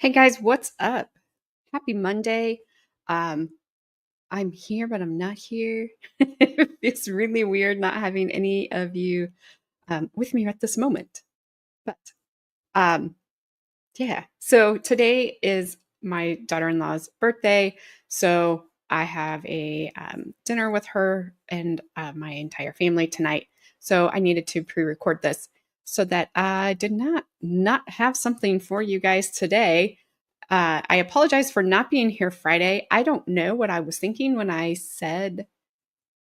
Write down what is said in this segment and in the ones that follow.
Hey guys, what's up? Happy Monday. Um, I'm here, but I'm not here. It's really weird not having any of you with me at this moment. But um, yeah, so today is my daughter-in-law's birthday. So I have a dinner with her and my entire family tonight. So I needed to pre-record this so that I did not have something for you guys today. I apologize for not being here Friday. I don't know what I was thinking when I said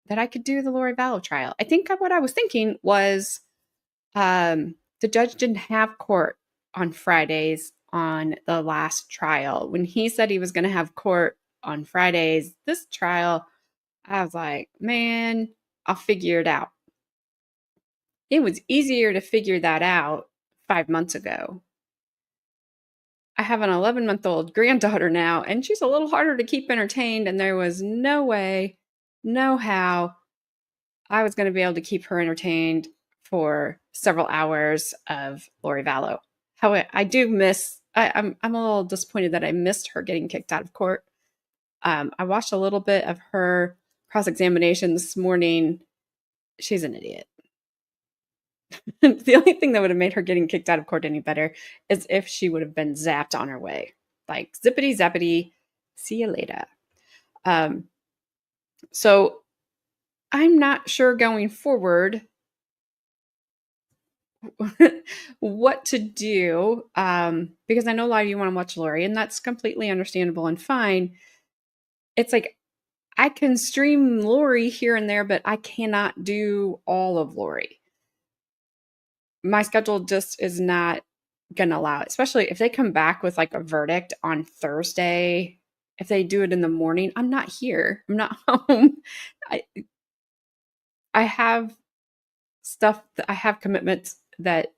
that I could do the Lori Vallow trial. I think what I was thinking was the judge didn't have court on Fridays on the last trial. When he said he was going to have court on Fridays, this trial, I was like, man, I'll figure it out. It was easier to figure that out 5 months ago. I have an 11-month-old granddaughter now, and she's a little harder to keep entertained, and there was no way, no how I was going to be able to keep her entertained for several hours of Lori Vallow. How I do miss, I'm a little disappointed that I missed her getting kicked out of court. I watched a little bit of her cross-examination this morning. She's an idiot. The only thing that would have made her getting kicked out of court any better is if she would have been zapped on her way. Like, zippity zappity, see you later. So I'm not sure going forward what to do because I know a lot of you want to watch Lori, and that's completely understandable and fine. It's like I can stream Lori here and there, but I cannot do all of Lori. My schedule just is not going to allow it, especially if they come back with like a verdict on Thursday. If they do it in the morning, I'm not here. I'm not home. I, I have stuff that I have commitments that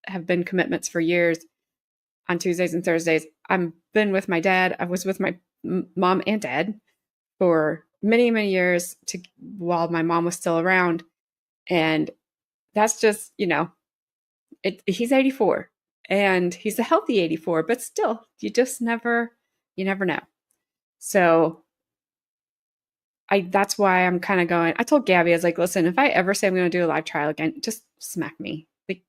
have been commitments for years on Tuesdays and Thursdays. I've been with my dad. I was with my mom and dad for many, many years while my mom was still around. And that's just, he's 84 and he's a healthy 84, but still, you never know. So that's why I'm kind of going. I told Gabby, I was like, listen, if I ever say I'm going to do a live trial again, just smack me. Like,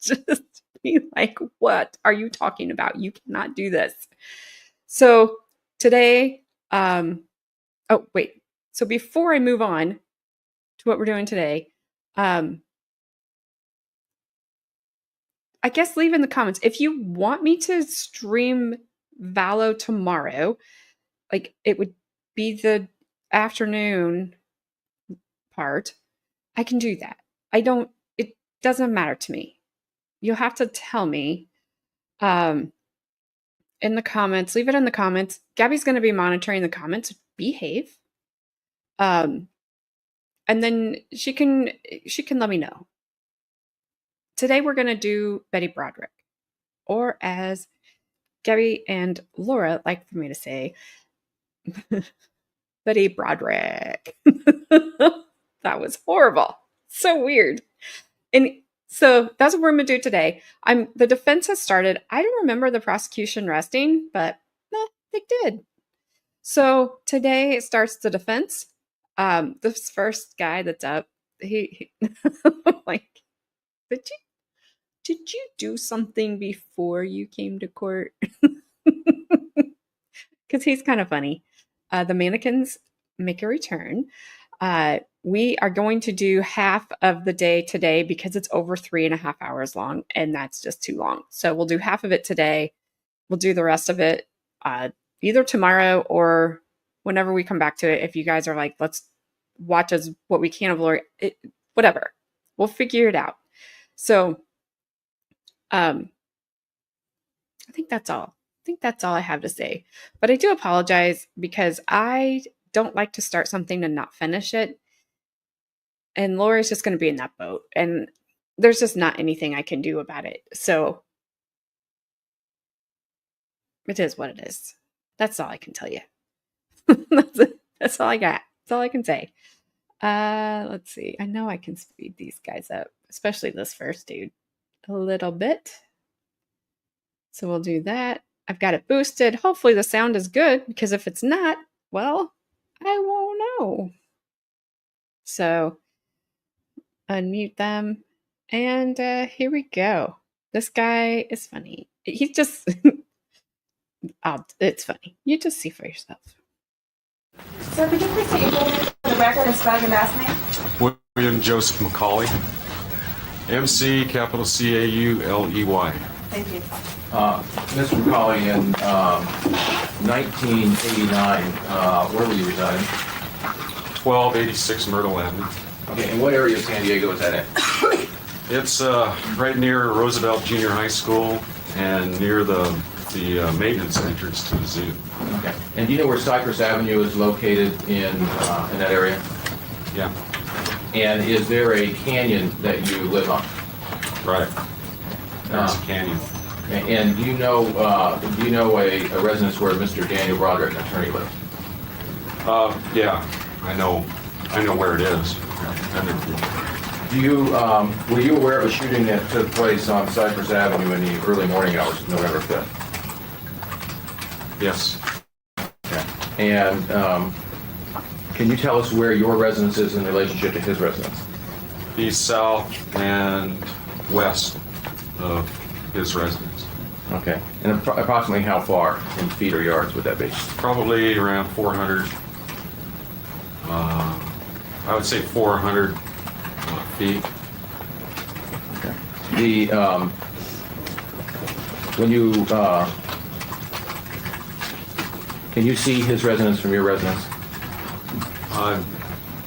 just be like, what are you talking about? You cannot do this. So today, oh, wait. So before I move on to what we're doing today, I guess leave in the comments if you want me to stream Vallow tomorrow. Like, it would be the afternoon part. I can do that. It doesn't matter to me. You'll have to tell me in the comments. Leave it in the comments. Gabby's going to be monitoring the comments. Behave. And then she can let me know. Today we're going to do Betty Broderick, or as Gabby and Laura like for me to say, Betty Broderick. That was horrible. So weird. And so that's what we're going to do today. The defense has started. I don't remember the prosecution resting, but they did. So today it starts the defense. This first guy that's up, he like, did you do something before you came to court? Because he's kind of funny. The mannequins make a return. We are going to do half of the day today because it's over 3.5 hours long, and that's just too long. So we'll do half of it today. We'll do the rest of it either tomorrow or whenever we come back to it. If you guys are like, let's watch what we can of Lori, whatever. We'll figure it out. So I think that's all. I think that's all I have to say. But I do apologize because I don't like to start something and not finish it. And Lori's just going to be in that boat. And there's just not anything I can do about it. So it is what it is. That's all I can tell you. That's all I got. That's all I can say. Let's see. I know I can speed these guys up, especially this first dude, a little bit. So we'll do that. I've got it boosted. Hopefully the sound is good, because if it's not, well, I won't know. So unmute them. And here we go. This guy is funny. He's just, it's funny. You just see for yourself. So could you please state your full name for the record and spell your last name? William Joseph McCauley. MC, capital C-A-U-L-E-Y. Thank you. Mr. McCauley, in 1989, where were you residing? 1286 Myrtle Avenue. Okay, and what area of San Diego is that in? It's right near Roosevelt Junior High School and near the maintenance entrance to the zoo. Okay. And do you know where Cypress Avenue is located in that area? Yeah. And is there a canyon that you live on? Right. There's a canyon. Okay. And do you know a residence where Mr. Daniel Broderick, an attorney, lives? Yeah. I know where it is. Do you were you aware of a shooting that took place on Cypress Avenue in the early morning hours of November 5th? Yes. Okay. And can you tell us where your residence is in relationship to his residence? East, south, and west of his residence. Okay. And approximately how far in feet or yards would that be? Probably around 400. I would say 400 feet. Okay. When you can you see his residence from your residence?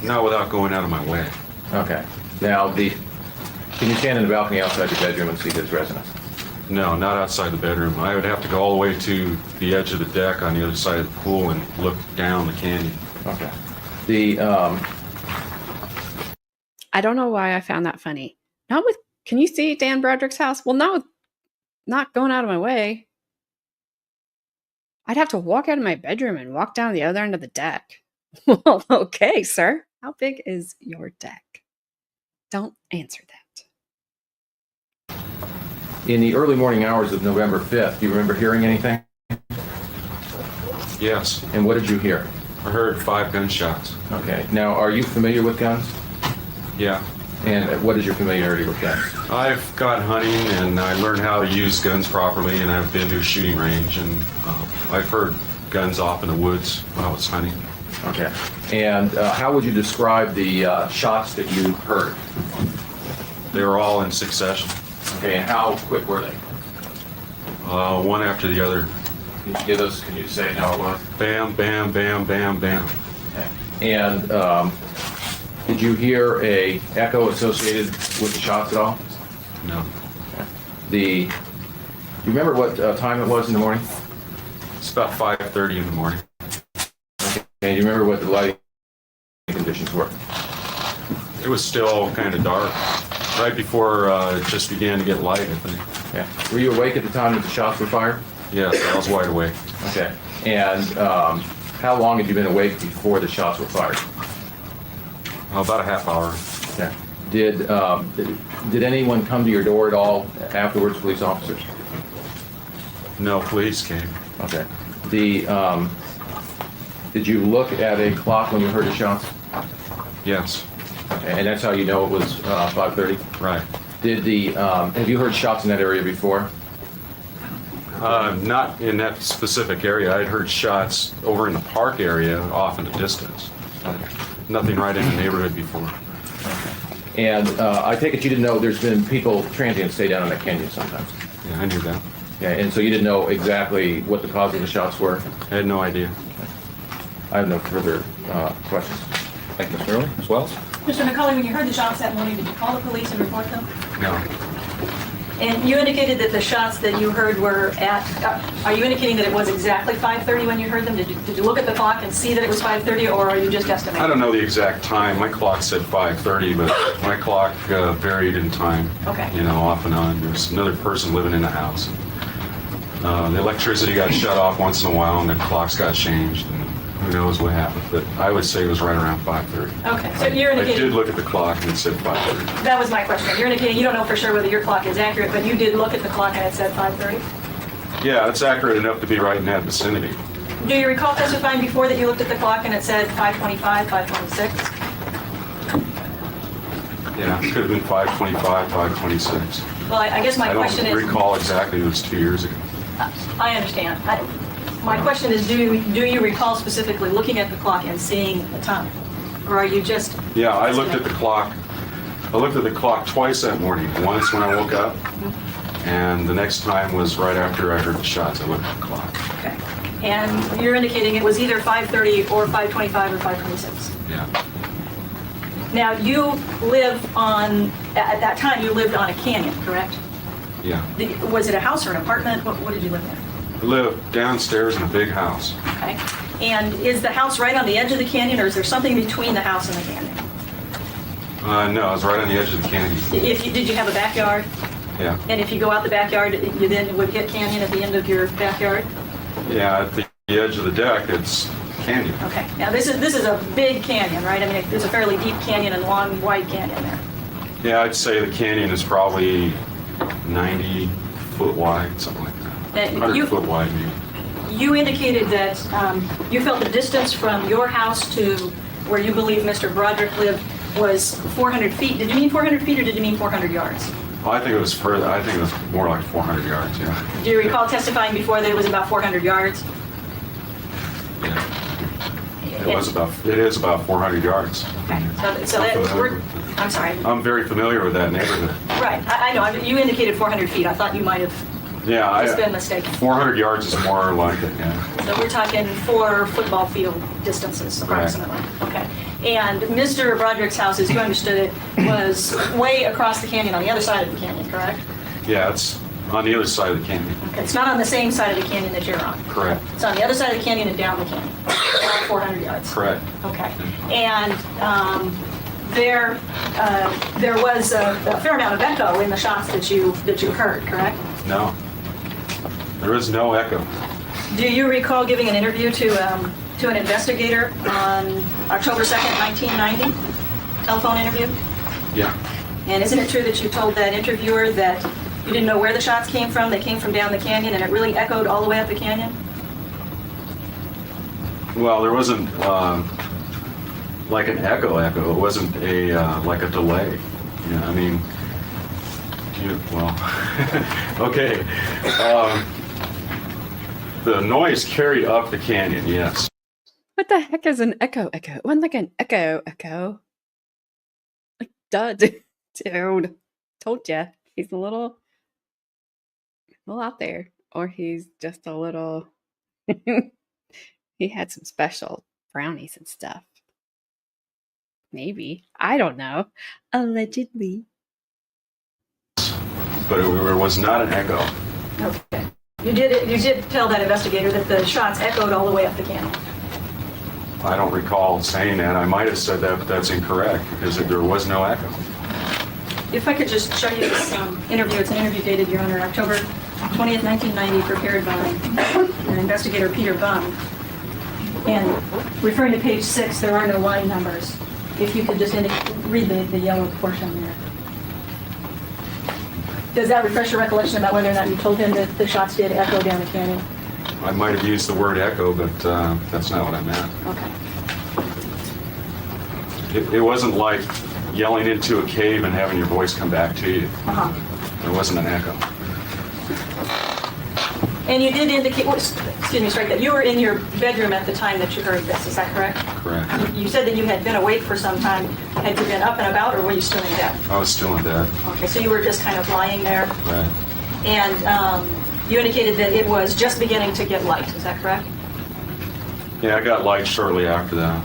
Not without going out of my way. Okay. Now can you stand in the balcony outside your bedroom and see his residence? No, not outside the bedroom. I would have to go all the way to the edge of the deck on the other side of the pool and look down the canyon. Okay. I don't know why I found that funny. Can you see Dan Broderick's house? Well, not going out of my way. I'd have to walk out of my bedroom and walk down the other end of the deck. Well, okay, sir. How big is your deck? Don't answer that. In the early morning hours of November 5th, do you remember hearing anything? Yes. And what did you hear? I heard 5 gunshots. Okay. Now, are you familiar with guns? Yeah. And what is your familiarity with guns? I've gone hunting and I learned how to use guns properly, and I've been to a shooting range, and I've heard guns off in the woods when I was hunting. Okay. And how would you describe the shots that you heard? They were all in succession. Okay. And how quick were they? One after the other. Can you say how it was? Bam, bam, bam, bam, bam. Okay. And did you hear a echo associated with the shots at all? No. Do you remember what time it was in the morning? It's about 5:30 in the morning. Okay. And do you remember what the lighting conditions were? It was still kind of dark. Right before it just began to get light, I think. Yeah. Were you awake at the time that the shots were fired? Yes, I was wide awake. Okay. And how long had you been awake before the shots were fired? About a half hour. Okay. Did anyone come to your door at all afterwards, police officers? No, police came. Okay. Did you look at a clock when you heard the shots? Yes. Okay. And that's how you know it was 5:30? Right. Have you heard shots in that area before? Not in that specific area. I'd heard shots over in the park area off in the distance. Okay. Nothing right in the neighborhood before. And I take it you didn't know there's been transients stay down in that canyon sometimes. Yeah, I knew that. Okay. And so you didn't know exactly what the cause of the shots were? I had no idea. I have no further questions. Thank you, Mr. Early. Ms. Wells? Mr. McCauley, when you heard the shots that morning, did you call the police and report them? No. And you indicated that the shots that you heard were are you indicating that it was exactly 5:30 when you heard them? Did you look at the clock and see that it was 5:30, or are you just estimating? I don't know the exact time. My clock said 5:30, but my clock varied in time. Okay. You know, off and on. There's another person living in the house. The electricity got shut off once in a while, and the clocks got changed. And who knows what happened? But I would say it was right around 5:30. Okay, so you're I indicating... did look at the clock and it said 5:30. That was my question. You're indicating you don't know for sure whether your clock is accurate, but you did look at the clock and it said 5:30? Yeah, it's accurate enough to be right in that vicinity. Do you recall testifying before that you looked at the clock and it said 5:25, 5:26? Yeah, it could have been 5:25, 5:26. Well, I guess my I question don't is, recall exactly, it was 2 years ago. I understand. My question is, do you recall specifically looking at the clock and seeing the time? Or are you just... Yeah, I looked at the clock. I looked at the clock twice that morning. Once when I woke up, and the next time was right after I heard the shots. I looked at the clock. Okay. And you're indicating it was either 5:30 or 5:25 or 5:26. Yeah. Now, you live on, at that time, you lived on a canyon, correct? Yeah. Was it a house or an apartment? What did you live in? I live downstairs in a big house. Okay. And is the house right on the edge of the canyon, or is there something between the house and the canyon? No, I was right on the edge of the canyon. Did you have a backyard? Yeah. And if you go out the backyard, you then would hit canyon at the end of your backyard? Yeah, at the edge of the deck, it's canyon. Okay. Now, this is a big canyon, right? I mean, it's a fairly deep canyon and long, wide canyon there. Yeah, I'd say the canyon is probably 90 foot wide, something like that. 100 foot wide, maybe. You indicated that you felt the distance from your house to where you believe Mr. Broderick lived was 400 feet. Did you mean 400 feet or did you mean 400 yards? Well, I think it was further. I think it was more like 400 yards, yeah. Do you recall testifying before that it was about 400 yards? Yeah. It is about 400 yards. Okay. So I'm sorry. I'm very familiar with that neighborhood. Right. I know. You indicated 400 feet. I thought you might have Yeah, just been mistaken. 400 yards is more like it, yeah. So we're talking 4 football field distances approximately. Okay. And Mr. Broderick's house, as you understood it, was way across the canyon on the other side of the canyon, correct? Yeah, it's on the other side of the canyon. Okay. It's not on the same side of the canyon that you're on. Correct. It's on the other side of the canyon and down the canyon, about 400 yards. Correct. Okay. And there was a fair amount of echo in the shots that you heard, correct? No. There is no echo. Do you recall giving an interview to an investigator on October 2nd, 1990? Telephone interview? Yeah. And isn't it true that you told that interviewer that you didn't know where the shots came from? They came from down the canyon and it really echoed all the way up the canyon? Well, there wasn't like an echo. It wasn't like a delay. Yeah, I mean, okay. The noise carried up the canyon, yes. What the heck is an echo? It wasn't like an echo. Like, duh, dude. Told ya. He's a little out there. Or he's just a little... He had some special brownies and stuff. Maybe. I don't know. Allegedly. But it was not an echo. Okay. You did tell that investigator that the shots echoed all the way up the canyon. I don't recall saying that. I might have said that, but that's incorrect because there was no echo. If I could just show you this interview. It's an interview dated, Your Honor, October 20th, 1990, prepared by investigator Peter Bum. And referring to page 6, there are no line numbers. If you could just read the yellow portion there. Does that refresh your recollection about whether or not you told him that the shots did echo down the canyon? I might have used the word echo, but that's not what I meant. Okay. It wasn't like yelling into a cave and having your voice come back to you. There wasn't an echo. And you did indicate, that you were in your bedroom at the time that you heard this, is that correct? Correct. You said that you had been awake for some time. Had you been up and about, or were you still in bed? I was still in bed. Okay, so you were just kind of lying there. Right. And you indicated that it was just beginning to get light, is that correct? Yeah, I got light shortly after that.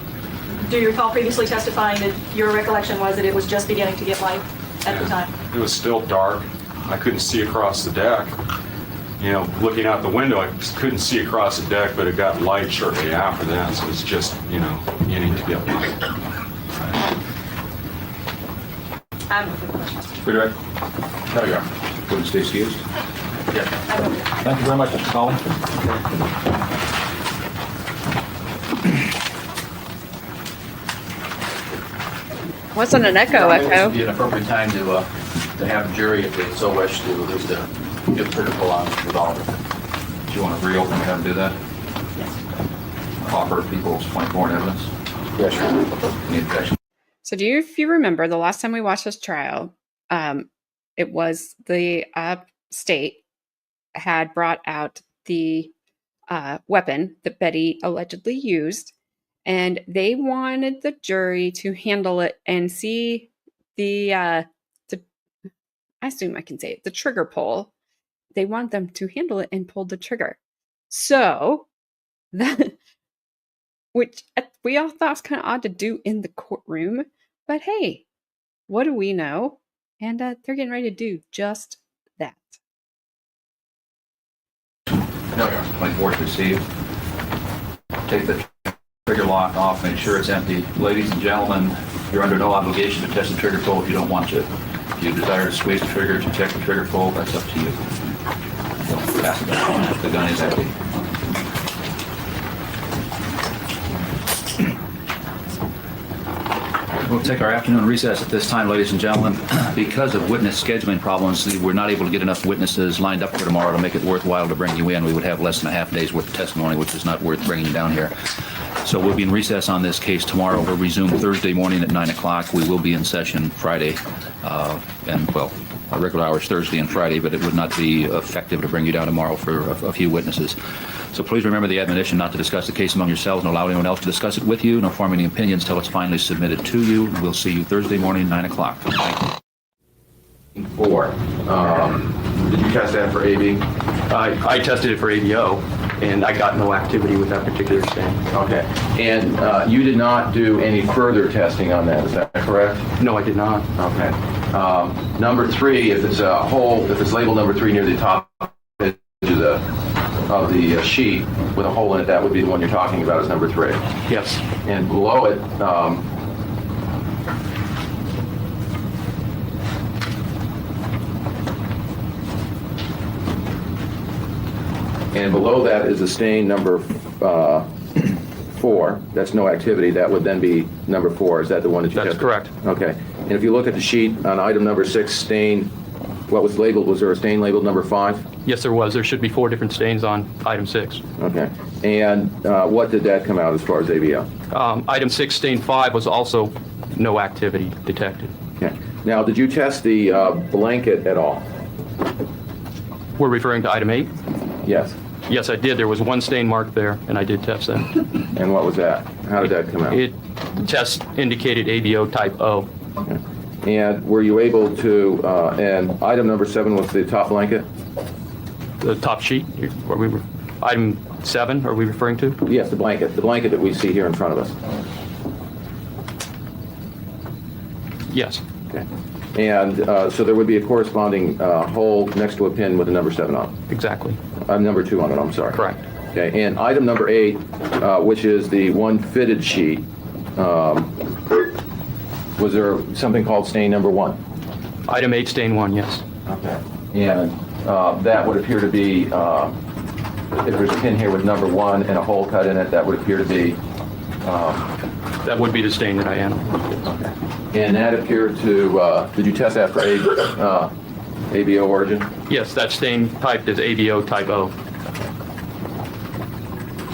Do you recall previously testifying that your recollection was that it was just beginning to get light at the time? It was still dark. I couldn't see across the deck. You know, looking out the window, I couldn't see across the deck, but it got light shortly after that, so it was just, beginning to get light. I have no further questions. Broderick, No, Your Honor. wouldn't stay excused. Yeah. I have no further questions. Thank you very much, Mr. Collins. Wasn't an echo. This would be an appropriate time to have a jury, if they so wish, to at least give critical on with all of it. Do you want to reopen and have them do that? Yes. Offer people's point of foreign evidence? Yes, sir. Any objection? So if you remember, the last time we watched this trial, it was the state had brought out the weapon that Betty allegedly used, and they wanted the jury to handle it and see the I assume I can say it, the trigger pull. They want them to handle it and pull the trigger. So that, which we all thought was kind of odd to do in the courtroom, but hey, what do we know? And they're getting ready to do just that. No, Your Honor. 24 is received. Take the trigger lock off, make sure it's empty. Ladies and gentlemen, you're under no obligation to test the trigger pull if you don't want to. If you desire to squeeze the trigger to check the trigger pull, that's up to you. Pass the gun. The gun is empty. We'll take our afternoon recess at this time, ladies and gentlemen. Because of witness scheduling problems, we're not able to get enough witnesses lined up for tomorrow to make it worthwhile to bring you in. We would have less than a half day's worth of testimony, which is not worth bringing down here. So we'll be in recess on this case tomorrow. We'll resume Thursday morning at 9 o'clock. We will be in session Friday, our regular hours Thursday and Friday, but it would not be effective to bring you down tomorrow for a few witnesses. So please remember the admonition not to discuss the case among yourselves and allow anyone else to discuss it with you, nor form any opinions till it's finally submitted to you. We'll see you Thursday morning, 9 o'clock. Thank you. 4. Did you test that for AB? I tested it for ABO, and I got no activity with that particular stain. Okay. And you did not do any further testing on that, is that correct? No, I did not. Okay. Number 3, if it's a hole, if it's labeled number 3 near the top edge of the sheet with a hole in it, that would be the one you're talking about as number 3. Yes. And below it, that is a stain number 4. That's no activity. That would then be number 4. Is that the one that you That's tested? correct. Okay. And if you look at the sheet on item number 6, stain, what was labeled? Was there a stain labeled number 5? Yes, there was. There should be 4 different stains on item 6. Okay. And what did that come out as far as ABL? Item 6, stain 5, was also no activity detected. Okay. Now, did you test the blanket at all? We're referring to item 8? Yes. Yes, I did. There was 1 stain marked there, and I did test that. And what was that? How did that come out? The test indicated ABO type O. Okay. And were you able to, and item number 7 was the top blanket? The top sheet, item 7, are we referring to? Yes, the blanket that we see here in front of us. Yes. Okay. And so there would be a corresponding hole next to a pin with a number 7 on it. Exactly. Number 2 on it, I'm sorry. Correct. Okay, and item number 8, which is the one fitted sheet, was there something called stain number 1? Item 8, stain 1, yes. Okay. And that would appear to be, if there's a pin here with number 1 and a hole cut in it, that would appear to be... That would be the stain that I analyzed. Okay. And that appeared to, did you test that for ABO origin? Yes, that stain typed as ABO type O.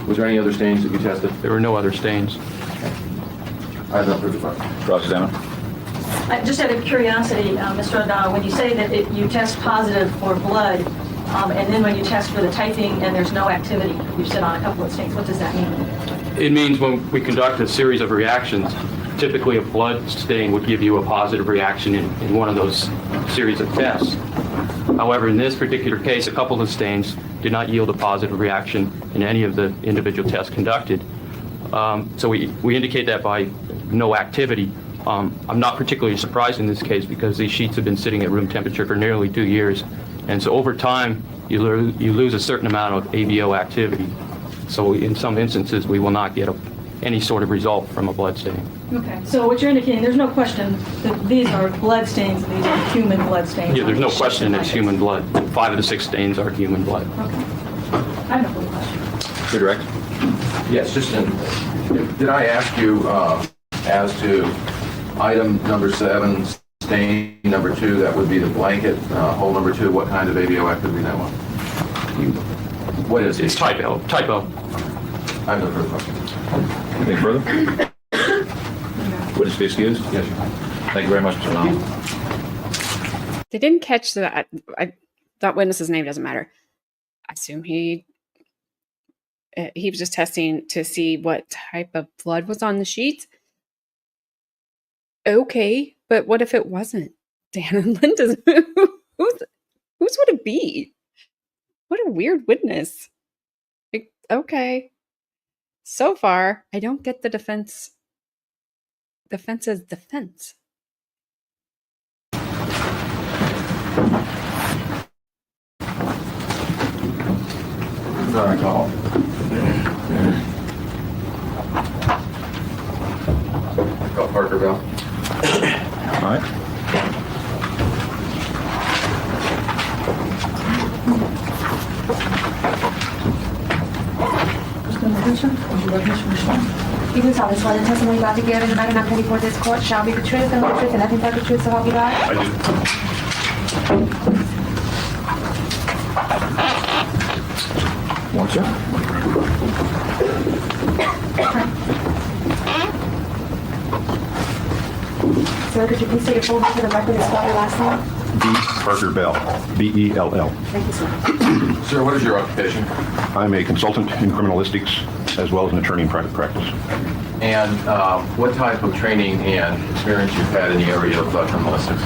Was there any other stains that you tested? There were no other stains. I have no further questions. Cross-examine. Just out of curiosity, Mr. O'Donnell, when you say that you test positive for blood, and then when you test for the typing and there's no activity, you've said on a couple of stains, what does that mean? It means when we conduct a series of reactions, typically a blood stain would give you a positive reaction in one of those series of tests. However, in this particular case, a couple of stains did not yield a positive reaction in any of the individual tests conducted. So we indicate that by no activity. I'm not particularly surprised in this case because these sheets have been sitting at room temperature for nearly 2 years. And so over time, you lose a certain amount of ABO activity. So in some instances, we will not get any sort of result from a blood stain. Okay, so what you're indicating, there's no question that these are blood stains and these are human blood stains. Yeah, there's no question it's human blood. 5 of the 6 stains are human blood. Okay. I have no further questions. Your direct. Yes, just did I ask you as to item number 7, stain number 2, that would be the blanket, hole number 2, what kind of ABO activity that was? What is It's it? typo. I have no further questions. Anything further? Witness be excused? Yes, Your Honor. Thank you very much, Mr. Long. They didn't catch that. That witness's name doesn't matter. I assume he was just testing to see what type of blood was on the sheet. Okay, but what if it wasn't Dan and Linda's? Whose would it be? What a weird witness. Okay. So far, I don't get the defense's defense. Sorry, call. Call Parker Bell. All right. You do solemnly swear the testimony you're about to give in the matter not pending before this court shall be the truth, the whole truth, and nothing but the truth, so help you God? I do. One, sir. Sir, could you please state your full name for the record and spell your last name? B. Parker Bell, B-E-L-L. Thank you, sir. Sir, what is your occupation? I'm a consultant in criminalistics as well as an attorney in private practice. And what type of training and experience you've had in the area of criminalistics?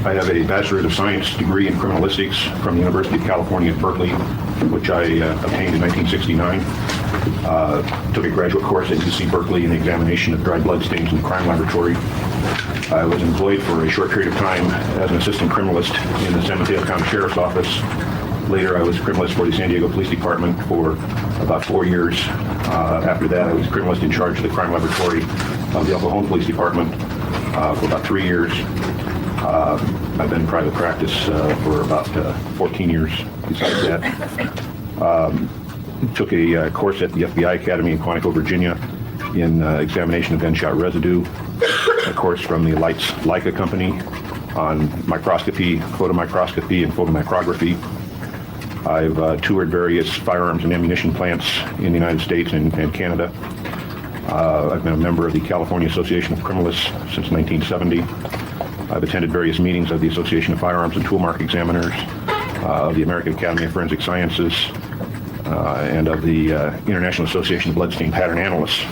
I have a Bachelor of Science degree in criminalistics from the University of California at Berkeley, which I obtained in 1969. Took a graduate course at UC Berkeley in the examination of dried blood stains in the crime laboratory. I was employed for a short period of time as an assistant criminalist in the San Mateo County Sheriff's Office. Later, I was a criminalist for the San Diego Police Department for about 4 years. After that, I was a criminalist in charge of the crime laboratory of the El Cajon Police Department for about 3 years. I've been in private practice for about 14 years besides that. Took a course at the FBI Academy in Quantico, Virginia in examination of gunshot residue. A course from the Lights Leica company on microscopy, photomicroscopy, and photomicrography. I've toured various firearms and ammunition plants in the United States and Canada. I've been a member of the California Association of Criminalists since 1970. I've attended various meetings of the Association of Firearms and Toolmark Examiners, of the American Academy of Forensic Sciences, and of the International Association of Bloodstain Pattern Analysts.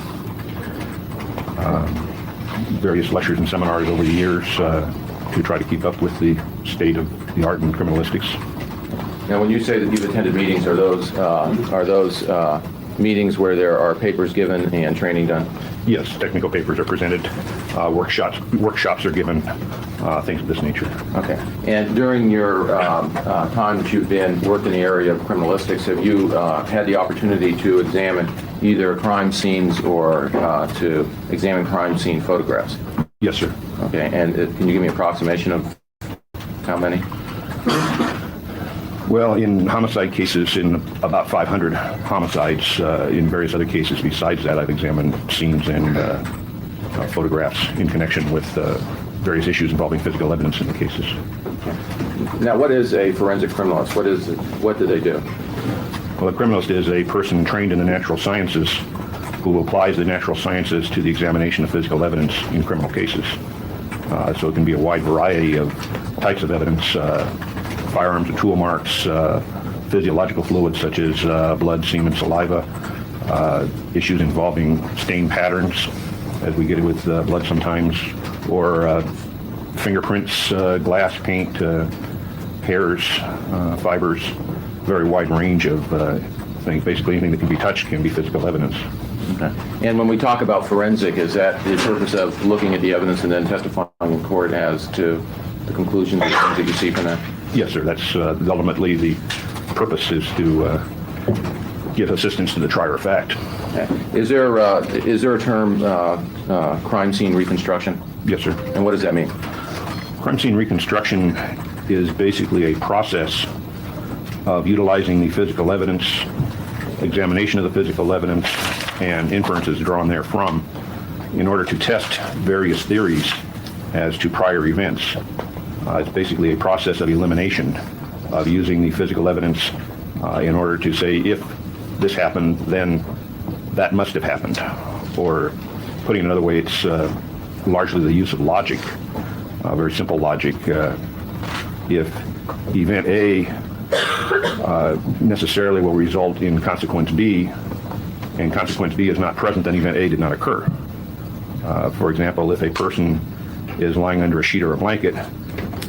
Various lectures and seminars over the years to try to keep up with the state of the art in criminalistics. Now, when you say that you've attended meetings, are those meetings where there are papers given and training done? Yes, technical papers are presented, workshops are given, things of this nature. Okay. And during your time that you've worked in the area of criminalistics, have you had the opportunity to examine either crime scenes or to examine crime scene photographs? Yes, sir. Okay. And can you give me an approximation of how many? Well, in homicide cases, in about 500 homicides, in various other cases besides that, I've examined scenes and photographs in connection with various issues involving physical evidence in the cases. Now, what is a forensic criminalist? What do they do? Well, a criminalist is a person trained in the natural sciences who applies the natural sciences to the examination of physical evidence in criminal cases. So it can be a wide variety of types of evidence, firearms and tool marks, physiological fluids such as blood, semen, saliva, issues involving stain patterns, as we get it with blood sometimes, or fingerprints, glass, paint, hairs, fibers, very wide range of things. Basically anything that can be touched can be physical evidence. Okay. And when we talk about forensic, is that the purpose of looking at the evidence and then testifying in court as to the conclusions and things that you see from that? Yes, sir. That's ultimately the purpose, is to give assistance to the trier of fact. Okay. Is there a term crime scene reconstruction? Yes, sir. And what does that mean? Crime scene reconstruction is basically a process of utilizing the physical evidence, examination of the physical evidence, and inferences drawn therefrom in order to test various theories as to prior events. It's basically a process of elimination, of using the physical evidence in order to say if this happened, then that must have happened. Or putting it another way, it's largely the use of logic, very simple logic. If event A necessarily will result in consequence B, and consequence B is not present, then event A did not occur. For example, if a person is lying under a sheet or a blanket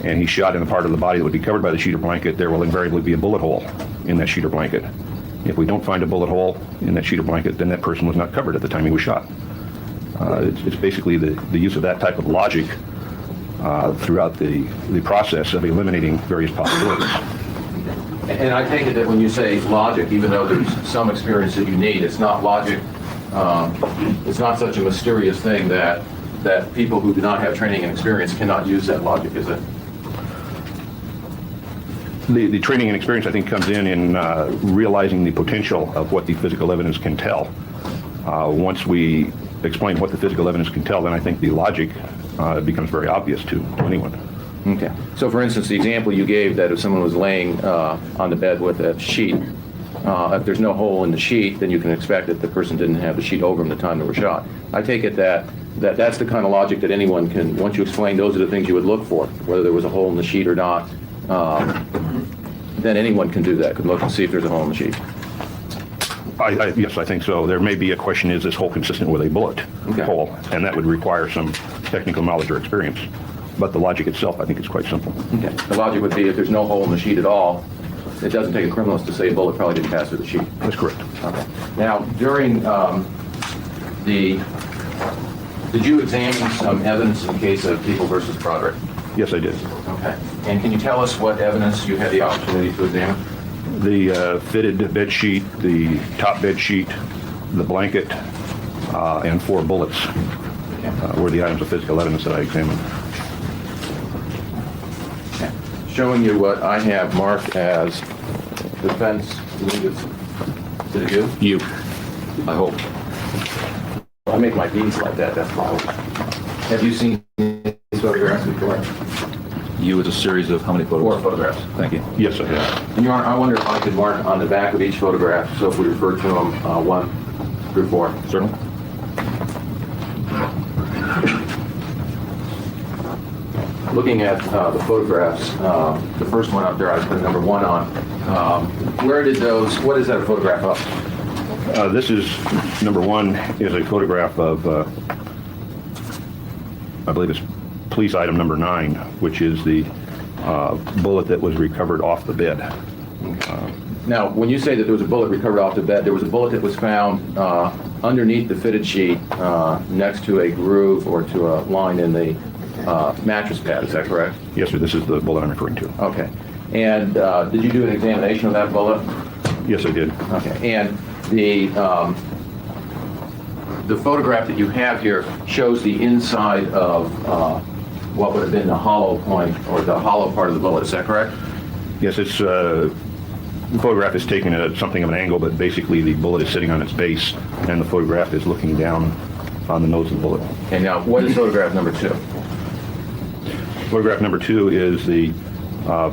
and he's shot in the part of the body that would be covered by the sheet or blanket, there will invariably be a bullet hole in that sheet or blanket. If we don't find a bullet hole in that sheet or blanket, then that person was not covered at the time he was shot. It's basically the use of that type of logic throughout the process of eliminating various possibilities. And I take it that when you say logic, even though there's some experience that you need, it's not logic, it's not such a mysterious thing that people who do not have training and experience cannot use that logic, is it? The training and experience, I think, comes in realizing the potential of what the physical evidence can tell. Once we explain what the physical evidence can tell, then I think the logic becomes very obvious to anyone. Okay. So, for instance, the example you gave that if someone was laying on the bed with a sheet, if there's no hole in the sheet, then you can expect that the person didn't have the sheet over them the time they were shot. I take it that's the kind of logic that anyone can, once you explain those are the things you would look for, whether there was a hole in the sheet or not, then anyone can do that, can look and see if there's a hole in the sheet. Yes, I think so. There may be a question, is this hole consistent with a bullet hole? And that would require some technical knowledge or experience. But the logic itself, I think, is quite simple. Okay. The logic would be if there's no hole in the sheet at all, it doesn't take a criminalist to say a bullet probably didn't pass through the sheet. That's correct. Okay. Now, during did you examine some evidence in the case of People versus Broderick? Yes, I did. Okay. And can you tell us what evidence you had the opportunity to examine? The fitted bed sheet, the top bed sheet, the blanket, and 4 bullets were the items of physical evidence that I examined. Okay. Showing you what I have marked as defense. Did it you? You, I hope. I make my beads like that, that's why. Have you seen these photographs before? You is a series of how many photographs? 4 photographs. Thank you. Yes, I have. And Your Honor, I wonder if I could mark on the back of each photograph, so if we refer to them 1 through 4. Certainly. Looking at the photographs, the first one up there, I put number 1 on. What is that a photograph of? This is, number 1 is a photograph of, I believe it's police item number 9, which is the bullet that was recovered off the bed. Now, when you say that there was a bullet recovered off the bed, there was a bullet that was found underneath the fitted sheet next to a groove or to a line in the mattress pad, is that correct? Yes, sir, this is the bullet I'm referring to. Okay. And did you do an examination of that bullet? Yes, I did. Okay. And the photograph that you have here shows the inside of what would have been the hollow point or the hollow part of the bullet, is that correct? Yes, it's the photograph is taken at something of an angle, but basically the bullet is sitting on its base, and the photograph is looking down on the nose of the bullet. And now, what is photograph number 2? Photograph number 2 is the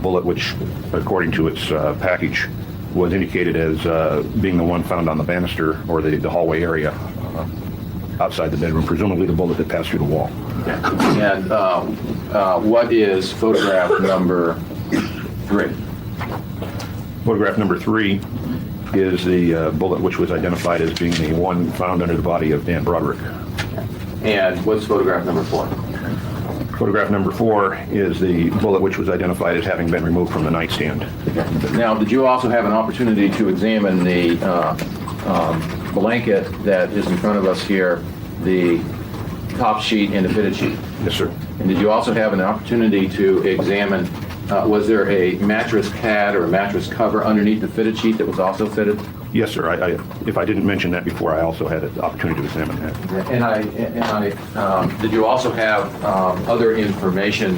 bullet which, according to its package, was indicated as being the one found on the banister or the hallway area outside the bedroom, presumably the bullet that passed through the wall. And what is photograph number 3? Photograph number 3 is the bullet which was identified as being the one found under the body of Dan Broderick. And what's photograph number 4? Photograph number 4 is the bullet which was identified as having been removed from the nightstand. Now, did you also have an opportunity to examine the blanket that is in front of us here, the top sheet and the fitted sheet? Yes, sir. And did you also have an opportunity to examine, was there a mattress pad or a mattress cover underneath the fitted sheet that was also fitted? Yes, sir. If I didn't mention that before, I also had an opportunity to examine that. And did you also have other information,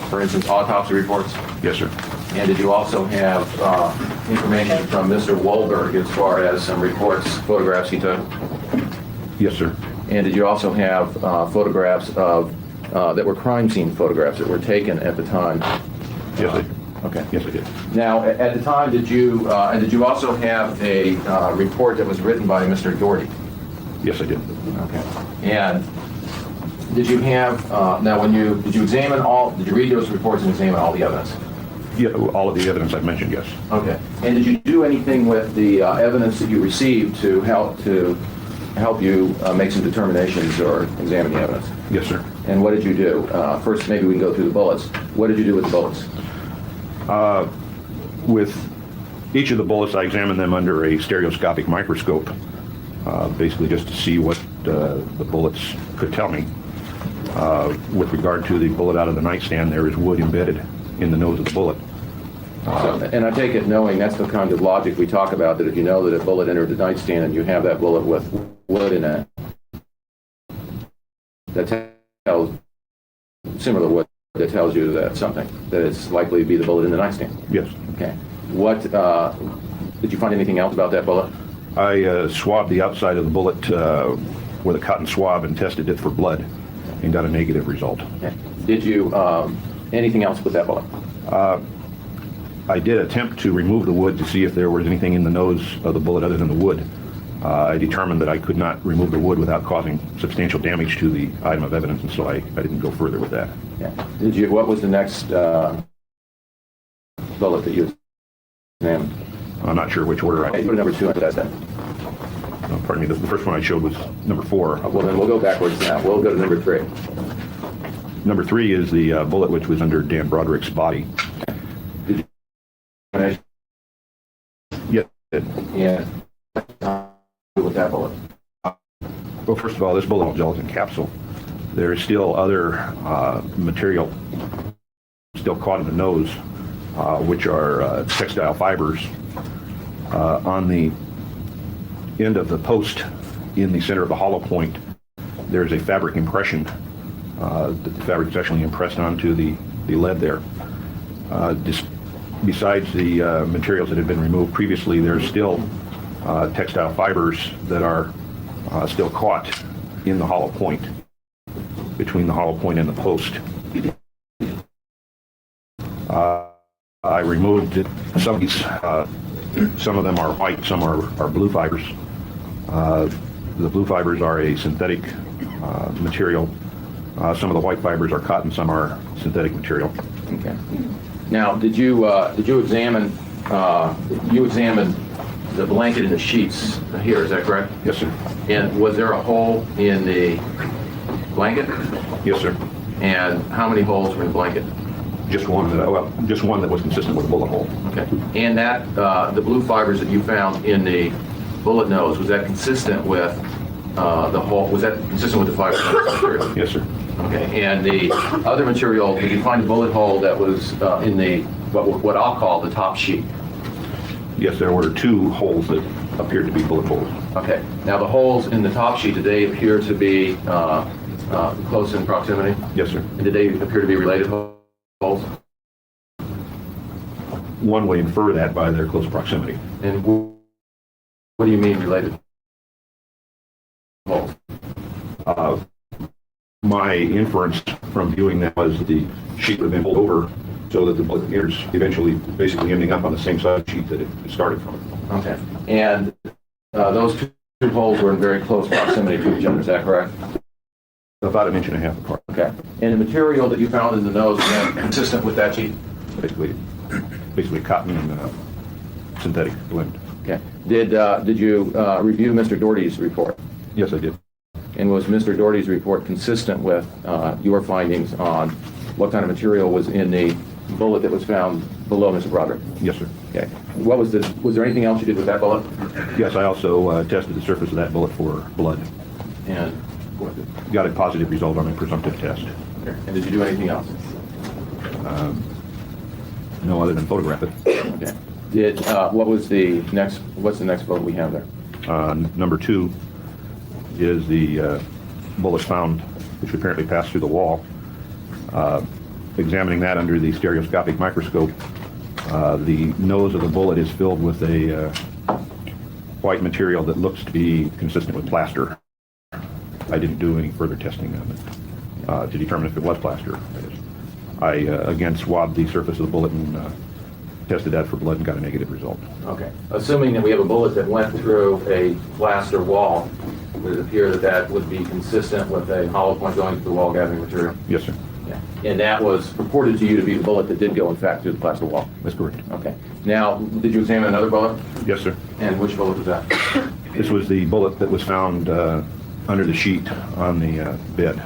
for instance, autopsy reports? Yes, sir. And did you also have information from Mr. Wahlberg as far as some reports, photographs he took? Yes, sir. And did you also have photographs of that were crime scene photographs that were taken at the time? Yes, Okay. Yes, I did. Now, at the time, did you also have a report that was written by Mr. Doherty? Yes, I did. Okay. And did you have, did you read those reports and examine all the evidence? Yeah, all of the evidence I've mentioned, yes. Okay. And did you do anything with the evidence that you received to help you make some determinations or examine the evidence? Yes, sir. And what did you do? First, maybe we can go through the bullets. What did you do with the bullets? With each of the bullets, I examined them under a stereoscopic microscope, basically just to see what the bullets could tell me. With regard to the bullet out of the nightstand, there is wood embedded in the nose of the bullet. And I take it knowing that's the kind of logic we talk about, that if you know that a bullet entered the nightstand and you have that bullet with wood in it, that tells, similar to wood, that tells you that it's likely to be the bullet in the nightstand. Yes. Okay. What, did you find anything else about that bullet? I swabbed the outside of the bullet with a cotton swab and tested it for blood and got a negative result. Okay. Did you, anything else with that bullet? I did attempt to remove the wood to see if there was anything in the nose of the bullet other than the wood. I determined that I could not remove the wood without causing substantial damage to the item of evidence, and so I didn't go further with that. Yeah. What was the next bullet that you examined? I'm not sure which order Okay, put number 2 into that then. pardon me, the first one I showed was number 4. Well, then we'll go backwards now. We'll go to number 3. Number 3 is the bullet which was under Dan Broderick's body. Yes. Yeah. With that bullet. Well, first of all, this bullet gelatin capsule. There is still other material still caught in the nose, which are textile fibers. On the end of the post in the center of the hollow point, there's a fabric impression. The fabric is actually impressed onto the lead there. Besides the materials that had been removed previously, there's still textile fibers that are still caught in the hollow point, between the hollow point and the post. I removed some of these. Some of them are white, some are blue fibers. The blue fibers are a synthetic material. Some of the white fibers are cotton, some are synthetic material. Okay. Now, did you examine the blanket and the sheets here? Is that correct? Yes, sir. And was there a hole in the blanket? Yes, sir. And how many holes were in the blanket? Just one that was consistent with a bullet hole. Okay. And that the blue fibers that you found in the bullet nose, was that consistent with the hole? Was that consistent with the fibers in the material? Yes, sir. Okay. And the other material, did you find a bullet hole that was in the what I'll call the top sheet? Yes, there were 2 holes that appeared to be bullet holes. Okay. Now the holes in the top sheet, did they appear to be close in proximity? Yes, sir. And did they appear to be related holes? One would infer that by their close proximity. And what do you mean related holes? My inference from viewing that was the sheet would have been pulled over so that the bullet enters, eventually basically ending up on the same side of the sheet that it started from. Okay. And those 2 holes were in very close proximity to each other, is that correct? About 1.5 inches apart. Okay. And the material that you found in the nose, was that consistent with that sheet? Basically cotton and synthetic blend. Okay. Did you review Mr. Doherty's report? Yes, I did. And was Mr. Doherty's report consistent with your findings on what kind of material was in the bullet that was found below Mr. Broderick? Yes, sir. Okay. Was there anything else you did with that bullet? Yes, I also tested the surface of that bullet for blood. And Got a positive result on a presumptive test. and did you do anything else? No other than photograph it. Okay. What's the next bullet we have there? Number 2 is the bullet found, which apparently passed through the wall. Examining that under the stereoscopic microscope, the nose of the bullet is filled with a white material that looks to be consistent with plaster. I didn't do any further testing of it to determine if it was plaster. I again swabbed the surface of the bullet and tested that for blood and got a negative result. Okay. Assuming that we have a bullet that went through a plaster wall, would it appear that that would be consistent with a hollow point going through the wall gathering material? Yes, sir. Yeah. And that was purported to you to be the bullet that did go, in fact, through the plaster wall? That's correct. Okay. Now, did you examine another bullet? Yes, sir. And which bullet was that? This was the bullet that was found under the sheet on the bed.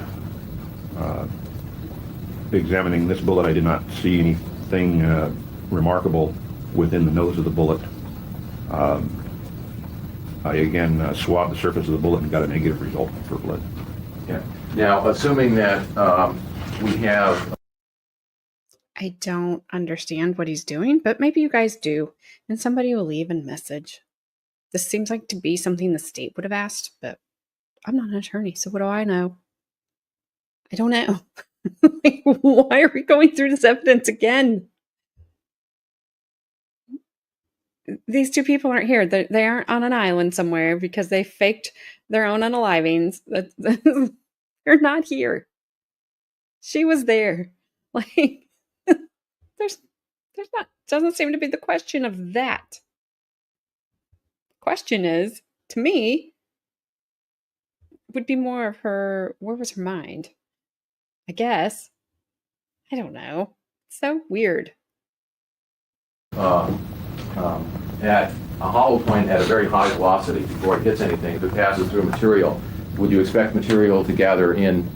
Examining this bullet, I did not see anything remarkable within the nose of the bullet. I again swabbed the surface of the bullet and got a negative result for blood. Yeah. Now, assuming that we have... I don't understand what he's doing, but maybe you guys do, and somebody will leave a message. This seems like to be something the state would have asked, but I'm not an attorney, so what do I know? I don't know. Like, why are we going through this evidence again? These two people aren't here. They aren't on an island somewhere because they faked their own unalivings. They're not here. She was there. Like, there's not, doesn't seem to be the question of that. Question is, to me, would be more of her, where was her mind? I guess. I don't know. It's so weird. At a hollow point at a very high velocity before it hits anything, if it passes through material, would you expect material to gather in,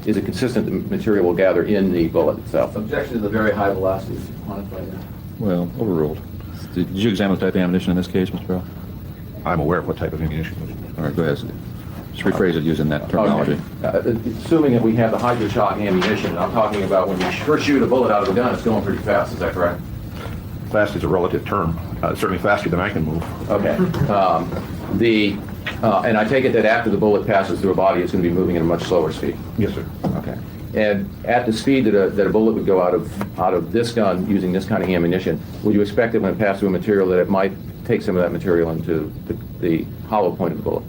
is it consistent that material will gather in the bullet itself? Objection to the very high velocity. Quantify that. Well, overruled. Did you examine the type of ammunition in this case, Mr. Bell? I'm aware of what type of ammunition it was. All right, go ahead. Just rephrase it using that terminology. Okay. Assuming that we have the hydro-shock ammunition, I'm talking about when you first shoot a bullet out of the gun, it's going pretty fast, is that correct? Fast is a relative term. Certainly faster than I can move. Okay. And I take it that after the bullet passes through a body, it's going to be moving at a much slower speed. Yes, sir. Okay. And at the speed that a bullet would go out of this gun using this kind of ammunition, would you expect that when it passed through a material that it might take some of that material into the hollow point of the bullet?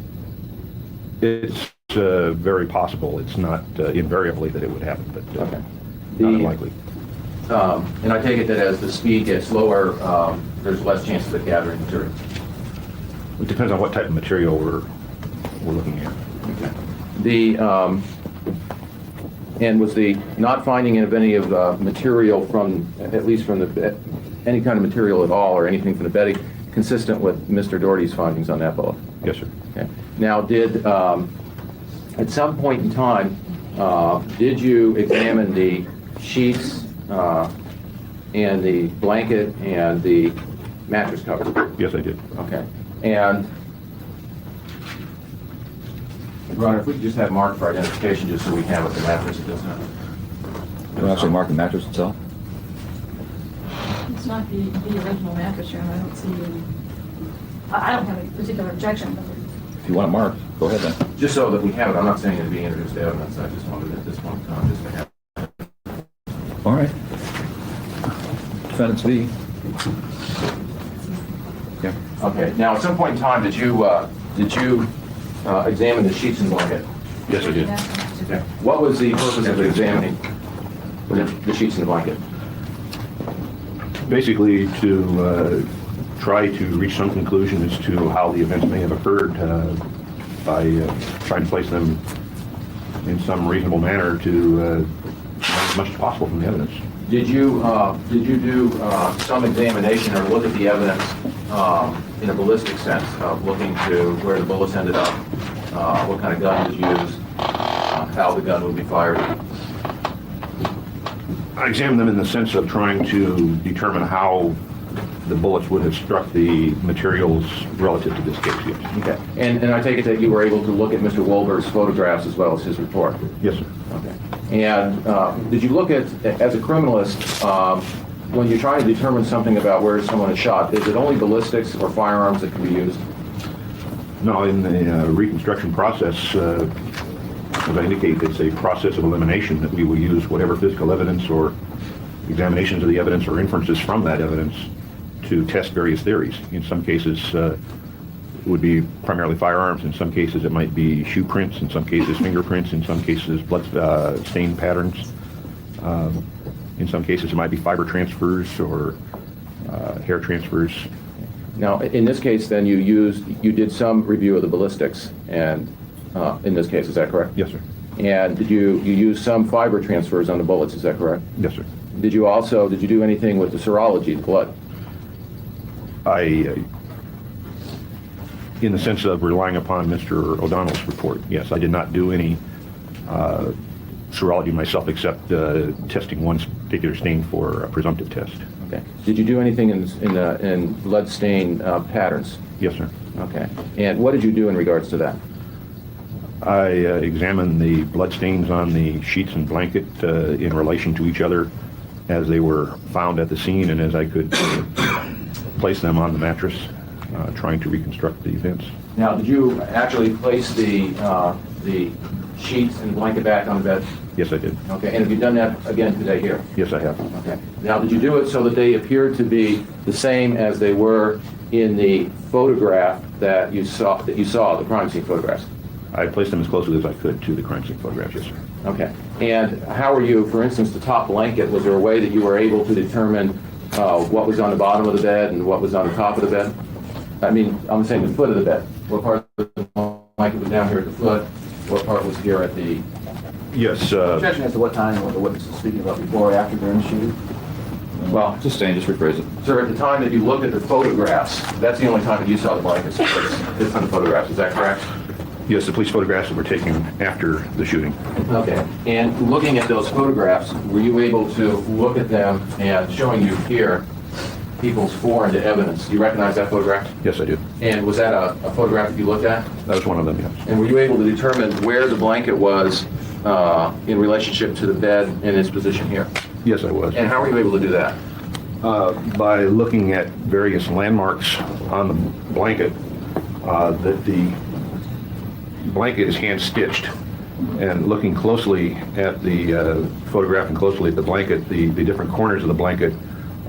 It's very possible. It's not invariably that it would happen, but Okay. not unlikely. And I take it that as the speed gets lower, there's less chance of it gathering material. It depends on what type of material we're looking at. Okay. And was the not finding of any of the material from, at least from any kind of material at all or anything from the bedding, consistent with Mr. Doherty's findings on that bullet? Yes, sir. Okay. Now, at some point in time, did you examine the sheets and the blanket and the mattress cover? Yes, I did. Okay. And, Ron, if we could just have marked for identification, just so we have what the mattress is. You actually mark the mattress itself? It's not the original mattress, Your Honor. I don't see, I don't have a particular objection, but If you want it marked, go ahead then. Just so that we have it. I'm not saying it being introduced to evidence. I just wanted at this point in time just to have. All right. Defendant's V. Yeah. Okay. Now, at some point in time, did you examine the sheets and blanket? Yes, I did. Okay. What was the purpose of examining the sheets and the blanket? Basically, to try to reach some conclusion as to how the events may have occurred by trying to place them in some reasonable manner to learn as much as possible from the evidence. Did you do some examination or look at the evidence in a ballistic sense of looking to where the bullets ended up, what kind of gun was used, how the gun would be fired? I examined them in the sense of trying to determine how the bullets would have struck the materials relative to this case. Yes. Okay. And I take it that you were able to look at Mr. Wolberg's photographs as well as his report? Yes, sir. Okay. And did you look at, as a criminalist, when you're trying to determine something about where someone is shot, is it only ballistics or firearms that can be used? No, in the reconstruction process, as I indicate, it's a process of elimination that we will use whatever physical evidence or examinations of the evidence or inferences from that evidence to test various theories. In some cases, it would be primarily firearms. In some cases, it might be shoe prints. In some cases, fingerprints. In some cases, blood stain patterns. In some cases, it might be fiber transfers or hair transfers. Now, in this case, then, you did some review of the ballistics, and in this case, is that correct? Yes, sir. And did you use some fiber transfers on the bullets, is that correct? Yes, sir. Did you do anything with the serology, the blood? In the sense of relying upon Mr. O'Donnell's report, yes, I did not do any serology myself except testing one particular stain for a presumptive test. Okay. Did you do anything in blood stain patterns? Yes, sir. Okay. And what did you do in regards to that? I examined the blood stains on the sheets and blanket in relation to each other as they were found at the scene and as I could place them on the mattress, trying to reconstruct the events. Now, did you actually place the sheets and blanket back on the bed? Yes, I did. Okay. And have you done that again today here? Yes, I have. Okay. Now, did you do it so that they appeared to be the same as they were in the photograph that you saw, the crime scene photographs? I placed them as closely as I could to the crime scene photographs, yes, sir. Okay. And how were you, for instance, the top blanket, was there a way that you were able to determine what was on the bottom of the bed and what was on the top of the bed? I mean, I'm saying the foot of the bed. What part of the blanket was down here at the foot? What part was here at the... Yes. Objection as to what time, what the witness is speaking about, before or after during the shooting? Well, Just saying, just rephrase it. sir, at the time that you looked at the photographs, that's the only time that you saw the blankets. It's on the photographs, is that correct? Yes, the police photographs were taken after the shooting. Okay. And looking at those photographs, were you able to look at them and showing you here people's foreign evidence? Do you recognize that photograph? Yes, I do. And was that a photograph that you looked at? That was one of them, yes. And were you able to determine where the blanket was in relationship to the bed and its position here? Yes, I was. And how were you able to do that? By looking at various landmarks on the blanket, that the blanket is hand-stitched, and looking closely at the photograph and closely at the blanket, the different corners of the blanket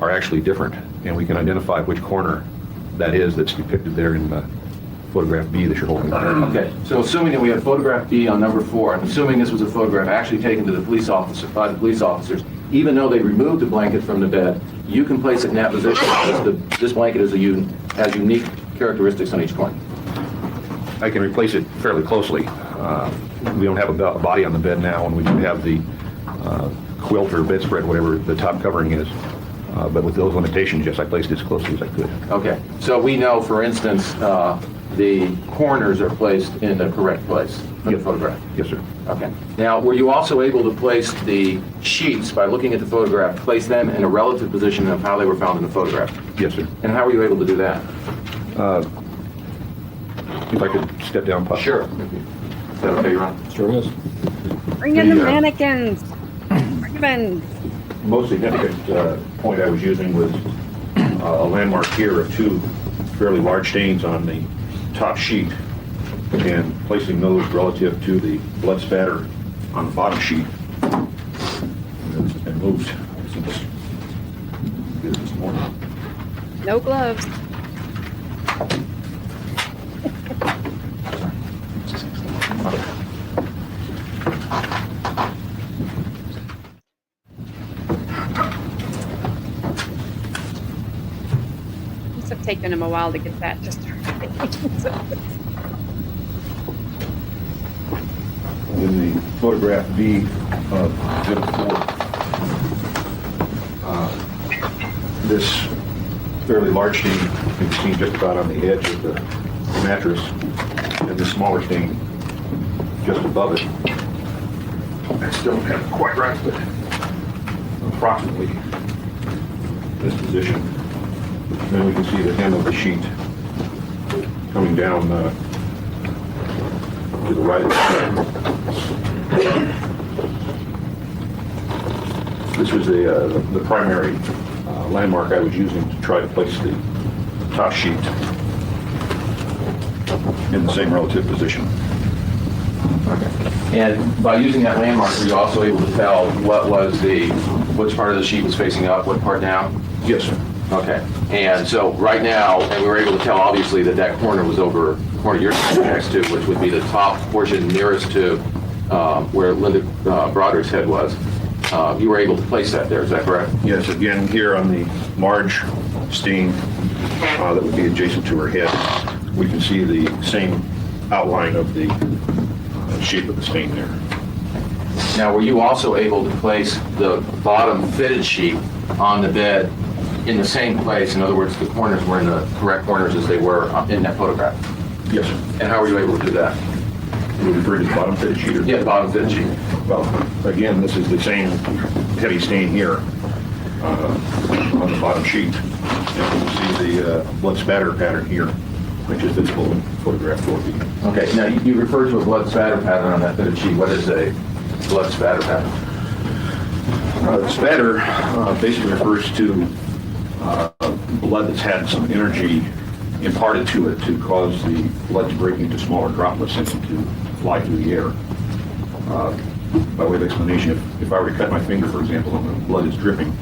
are actually different, and we can identify which corner that is that's depicted there in photograph B that you're holding there. Okay, so assuming that we have photograph B on number 4, and assuming this was a photograph actually taken to the police officer by the police officers, even though they removed the blanket from the bed, you can place it in that position because this blanket has unique characteristics on each corner. I can replace it fairly closely. We don't have a body on the bed now, and we do have the quilt or bedspread, whatever the top covering is. But with those limitations, yes, I placed it as closely as I could. Okay, so we know, for instance, the corners are placed in the correct place in the photograph. Yes, sir. Okay. Now, were you also able to place the sheets, by looking at the photograph, place them in a relative position of how they were found in the photograph? Yes, sir. And how were you able to do that? If I could step down, possibly. Sure. Is that okay, Your Honor? Sure is. Bring in the The, mannequins. Bring them in. Most significant point I was using was a landmark here of two fairly large stains on the top sheet, and placing those relative to the blood spatter on the bottom sheet. This has been moved since this morning. No gloves. Must have taken him a while to get that just right. In the photograph B of Exhibit 4, this fairly large stain can be seen just about on the edge of the mattress, and this smaller stain just above it. I still don't have it quite right, but approximately this position. And then we can see the hem of the sheet coming down to the right of the skin. This was the primary landmark I was using to try to place the top sheet in the same relative position. And by using that landmark, were you also able to tell which part of the sheet was facing up, what part down? Yes, sir. Okay. And so right now, and we were able to tell obviously that corner was over the corner you're sitting next to, which would be the top portion nearest to where Linda Broderick's head was. you were able to place that there, is that correct? Yes, again, here on the large stain that would be adjacent to her head, we can see the same outline of the shape of the stain there. Now, were you also able to place the bottom fitted sheet on the bed in the same place? In other words, the corners were in the correct corners as they were in that photograph? Yes, sir. And how were you able to do that? You refer to the bottom fitted sheet? Or Yeah, the bottom fitted sheet. Well, again, this is the same heavy stain here on the bottom sheet. And you can see the blood spatter pattern here, which is visible in photograph 4B. Okay, now you refer to a blood spatter pattern on that fitted sheet. What is a blood spatter pattern? The spatter basically refers to blood that's had some energy imparted to it to cause the blood to break into smaller droplets and to fly through the air. By way of explanation, if I were to cut my finger, for example, and the blood is dripping,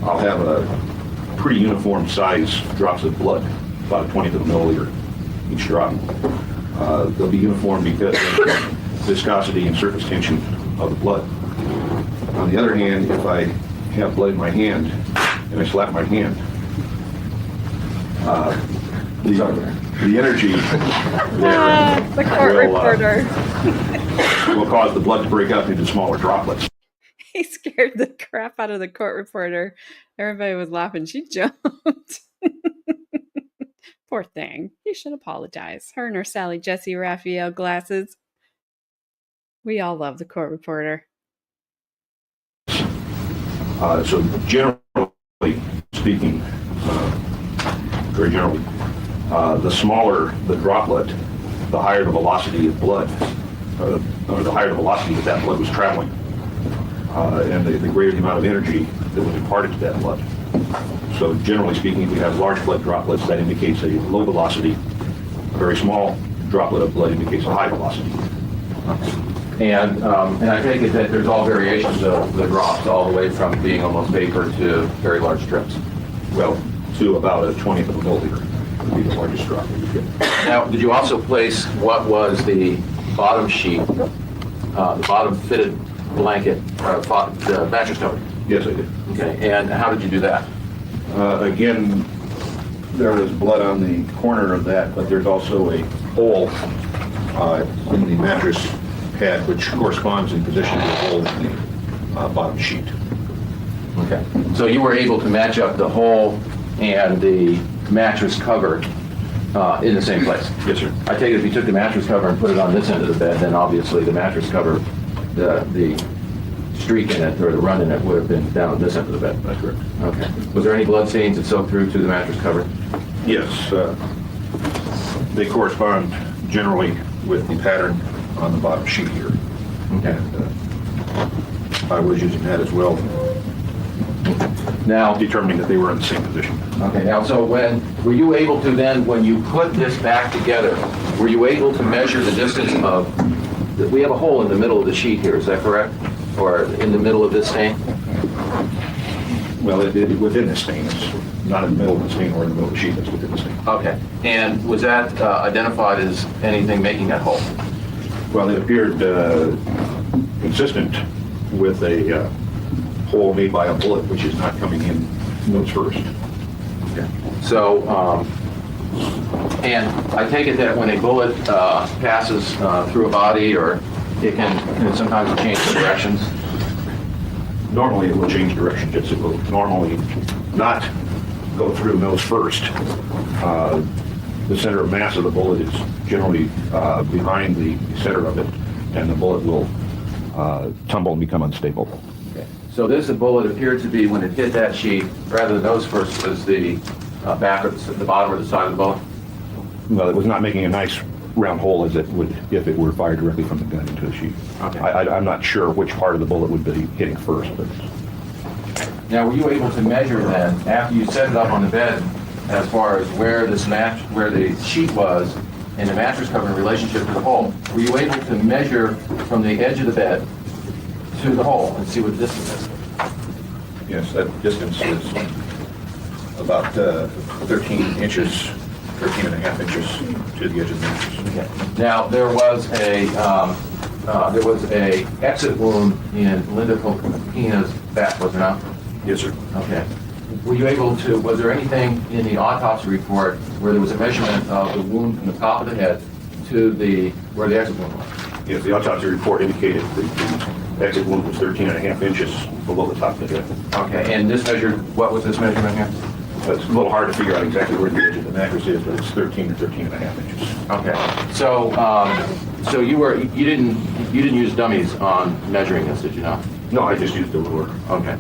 I'll have a pretty uniform size drops of blood, about a 20th of a milliliter each drop. They'll be uniform because of the viscosity and surface tension of the blood. On the other hand, if I have blood in my hand and I slap my hand, the energy there The court reporter. will cause the blood to break up into smaller droplets. He scared the crap out of the court reporter. Everybody was laughing. She jumped. Poor thing. You should apologize. Her and her Sally Jesse Raphael glasses. We all love the court reporter. So generally speaking, very generally, the smaller the droplet, the higher the velocity of blood, or the higher the velocity that blood was traveling, and the greater the amount of energy that was imparted to that blood. So generally speaking, if we have large blood droplets, that indicates a low velocity. A very small droplet of blood indicates a high velocity. And I take it that there's all variations of the drops, all the way from being almost vapor to very large drips. Well, to about a 20th of a milliliter would be the largest drop that we get. Now, did you also place what was the bottom sheet, the bottom fitted blanket, the mattress cover? Yes, I did. Okay, and how did you do that? Again, there is blood on the corner of that, but there's also a hole in the mattress pad, which corresponds in position to the hole in the bottom sheet. Okay, so you were able to match up the hole and the mattress cover in the same place? Yes, sir. I take it if you took the mattress cover and put it on this end of the bed, then obviously the mattress cover, the streak in it or the run in it would have been down on this end of the bed. That's correct. Okay. Was there any blood stains that soaked through to the mattress cover? Yes, they correspond generally with the pattern on the bottom sheet here. Okay. And I was using that as well, Now, determining that they were in the same position. okay, now, so were you able to then, when you put this back together, were you able to measure the distance of, we have a hole in the middle of the sheet here, is that correct? Or in the middle of this stain? Well, within the stain, it's not in the middle of the stain or in the middle of the sheet, it's within the stain. Okay, and was that identified as anything making that hole? Well, it appeared consistent with a hole made by a bullet, which is not coming in nose first. Okay. So, and I take it that when a bullet passes through a body, or it can sometimes change directions? Normally, it will change direction. It will normally not go through nose first. The center of mass of the bullet is generally behind the center of it, and the bullet will tumble and become unstable. Okay. So this bullet appeared to be, when it hit that sheet, rather than nose first, was the back or the bottom or the side of the bullet? Well, it was not making a nice round hole as it would if it were fired directly from the gun into the sheet. Okay. I'm not sure which part of the bullet would be hitting first, but Now, were you able to measure then, after you set it up on the bed, as far as where the sheet was and the mattress cover in relationship to the hole, were you able to measure from the edge of the bed to the hole and see what the distance is? yes, that distance is about 13 inches, 13 and a half inches to the edge of the mattress. Okay. Now, there was a there was a exit wound in Linda Kolkena's back, was there not? Yes, sir. Okay. Were you able to, was there anything in the autopsy report where there was a measurement of the wound from the top of the head to where the exit wound was? Yes, the autopsy report indicated that the exit wound was 13.5 inches below the top of the head. Okay, and this measured, what was this measurement here? It's a little hard to figure out exactly where the edge of the mattress is, but it's 13 or 13.5 inches. Okay, so you didn't use dummies on measuring this, did you not? No, I just used the ruler. Okay.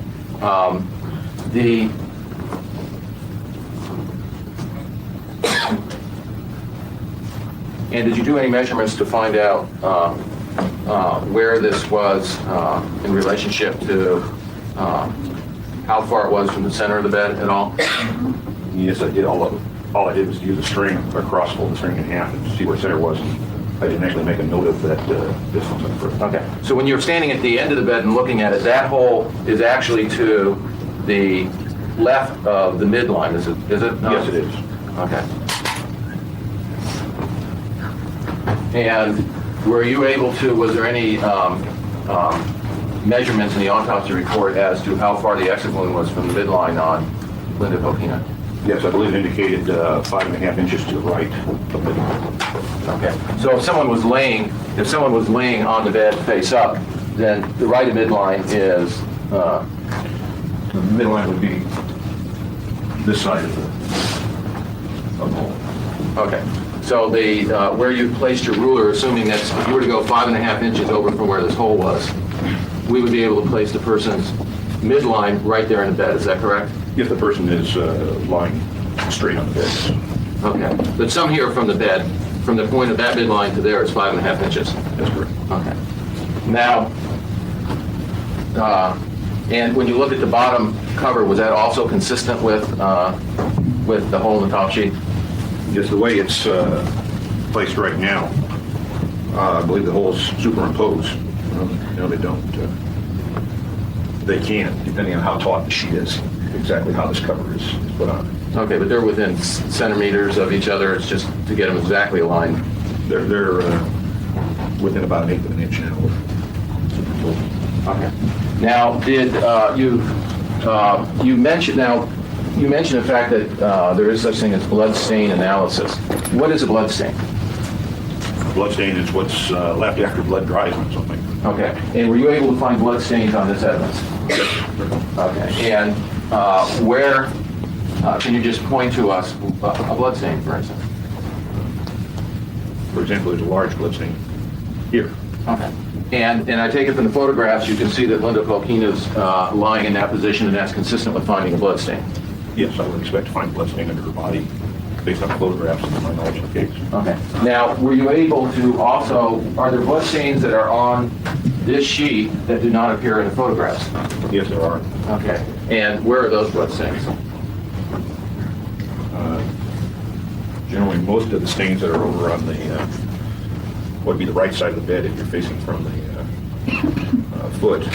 And did you do any measurements to find out where this was in relationship to how far it was from the center of the bed at all? Yes, I did all of it. All I did was use a string across, fold the string in half and see where center was. I didn't actually make a note of that distance up further. Okay, so when you're standing at the end of the bed and looking at it, that hole is actually to the left of the midline, is it? No? Yes, it is. Okay. And were you able to, was there any measurements in the autopsy report as to how far the exit wound was from the midline on Linda Kolkena? Yes, I believe it indicated 5.5 inches to the right of the midline. Okay. So if someone was laying on the bed face up, then the right of midline is The midline would be this side of the hole. okay. So the where you placed your ruler, assuming that if you were to go 5.5 inches over from where this hole was, we would be able to place the person's midline right there in the bed. Is that correct? If the person is lying straight on the bed. Okay. But some here from the bed, from the point of that midline to there is 5.5 inches. That's correct. Okay. Now, and when you look at the bottom cover, was that also consistent with the hole in the top sheet? Just the way it's placed right now, I believe the holes superimpose. No, they don't. They can, depending on how taut the sheet is, exactly how this cover is put on. Okay, but they're within centimeters of each other. It's just to get them exactly aligned. They're within about 1/8 of an inch now. Okay. Now, did you mentioned the fact that there is such thing as blood stain analysis. What is a blood stain? Blood stain is what's left after blood dries on something. Okay. And were you able to find blood stains on this evidence? Okay. And where, can you just point to us a blood stain, for instance? For example, there's a large blood stain here. Okay. And I take it from the photographs, you can see that Linda Kolkena's lying in that position, and that's consistent with finding a blood stain. Yes, I would expect to find blood stain under her body based on photographs and my knowledge of the case. Okay. Now, were you able to also, are there blood stains that are on this sheet that do not appear in the photographs? Yes, there are. Okay. And where are those blood stains? Generally, most of the stains that are over on the, what would be the right side of the bed if you're facing from the foot.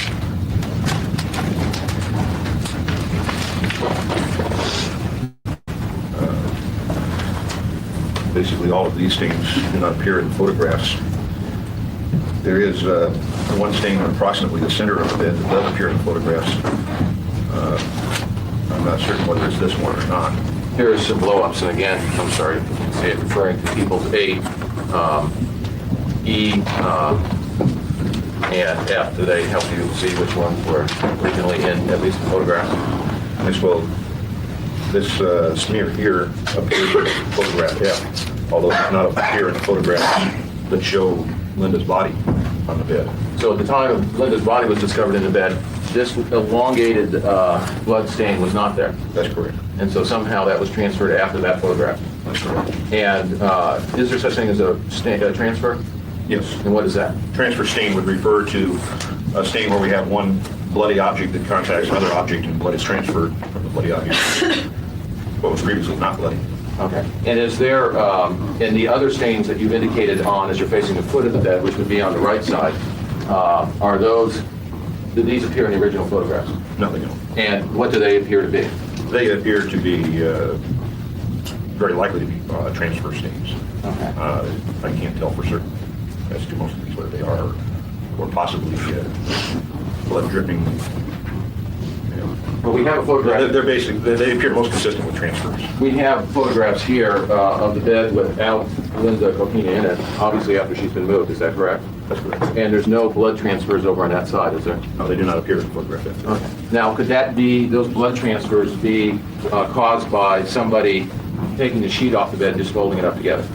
Basically, all of these stains do not appear in photographs. There is one stain on approximately the center of the bed that does appear in photographs. I'm not certain whether it's this one or not. Here is some blow-ups, and again, I'm sorry, you can see it referring to people's A, E, and F. Do they help you see which ones were originally in at least the photograph? Yes, well, this smear here appears in photograph F, although it does not appear in the photographs that show Linda's body on the bed. So at the time Linda's body was discovered in the bed, this elongated blood stain was not there. That's correct. And so somehow that was transferred after that photograph. That's correct. And is there such thing as a transfer? Yes. And what is that? Transfer stain would refer to a stain where we have one bloody object that contacts another object and blood is transferred from the bloody object. What was previously not bloody. Okay. And is there, in the other stains that you've indicated on as you're facing the foot of the bed, which would be on the right side, are those, did these appear in the original photographs? Nothing else. And what do they appear to be? They appear to be very likely to be transfer stains. Okay. I can't tell for certain as to most of these whether they are or possibly blood dripping. Well, we have a photograph. They're basic. They appear most consistent with transfers. We have photographs here of the bed without Linda Kolkena in it, obviously after she's been moved. Is that correct? That's correct. And there's no blood transfers over on that side, is there? No, they do not appear in the photograph. Okay. Now, could that be, those blood transfers be caused by somebody taking the sheet off the bed and just folding it up together?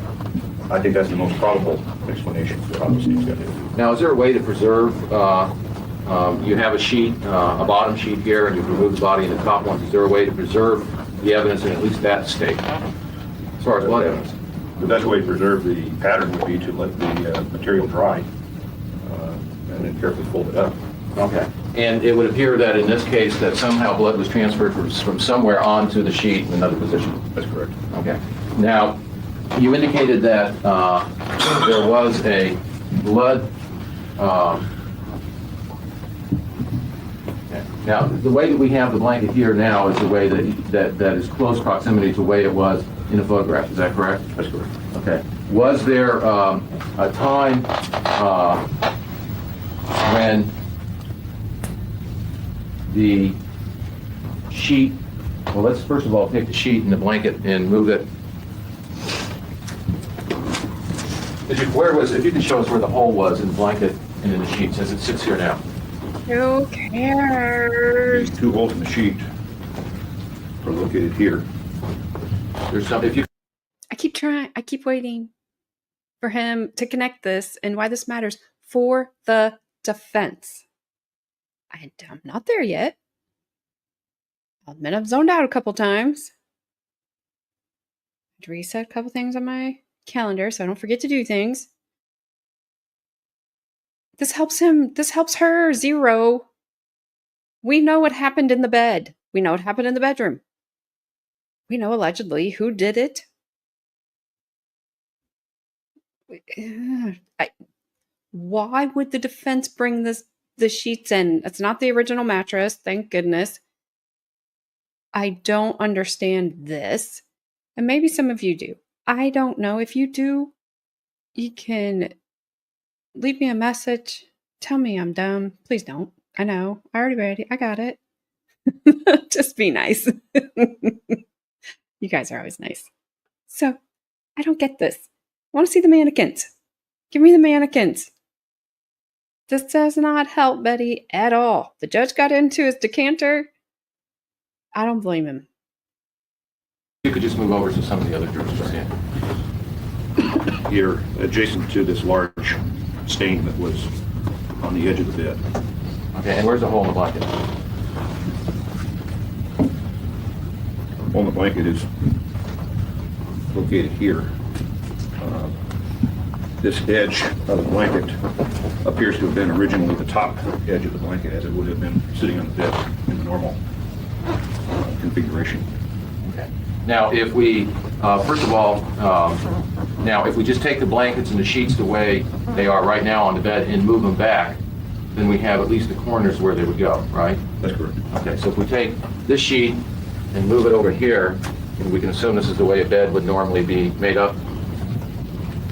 I think that's the most probable explanation for how this thing's got here. Now, is there a way to preserve, you have a sheet, a bottom sheet here, and you've removed the body in the top one. Is there a way to preserve the evidence in at least that state, as far as blood evidence? The best way to preserve the pattern would be to let the material dry and then carefully fold it up. Okay. And it would appear that in this case that somehow blood was transferred from somewhere onto the sheet in another position. That's correct. Okay. Now, you indicated that there was a blood. Now, the way that we have the blanket here now is the way that is close proximity to the way it was in the photograph. Is that correct? That's correct. Okay. Was there a time when the sheet, well, let's first of all take the sheet and the blanket and move it. If you can show us where the hole was in the blanket and in the sheets as it sits here now. Who cares? The two holes in the sheet are located here. There's some, if you, I keep trying. I keep waiting for him to connect this and why this matters for the defense. I'm not there yet. I'll admit I've zoned out a couple times. I'd reset a couple things on my calendar so I don't forget to do things. This helps him. This helps her. Zero. We know what happened in the bed. We know what happened in the bedroom. We know allegedly who did it. Why would the defense bring the sheets in? It's not the original mattress, thank goodness. I don't understand this. And maybe some of you do. I don't know. If you do, you can leave me a message. Tell me I'm dumb. Please don't. I know. I already read it. I got it. Just be nice. You guys are always nice. So, I don't get this. I want to see the mannequins. Give me the mannequins. This does not help Betty at all. The judge got into his decanter. I don't blame him. you could just move over to some of the other jurors. Yeah. Here, adjacent to this large stain that was on the edge of the bed. Okay, and where's the hole in the blanket? On the blanket is located here. This edge of the blanket appears to have been originally the top edge of the blanket, as it would have been sitting on the bed in the normal configuration. Okay. Now, if we, first of all, now if we just take the blankets and the sheets the way they are right now on the bed and move them back, then we have at least the corners where they would go, right? That's correct. Okay, so if we take this sheet and move it over here, and we can assume this is the way a bed would normally be made up.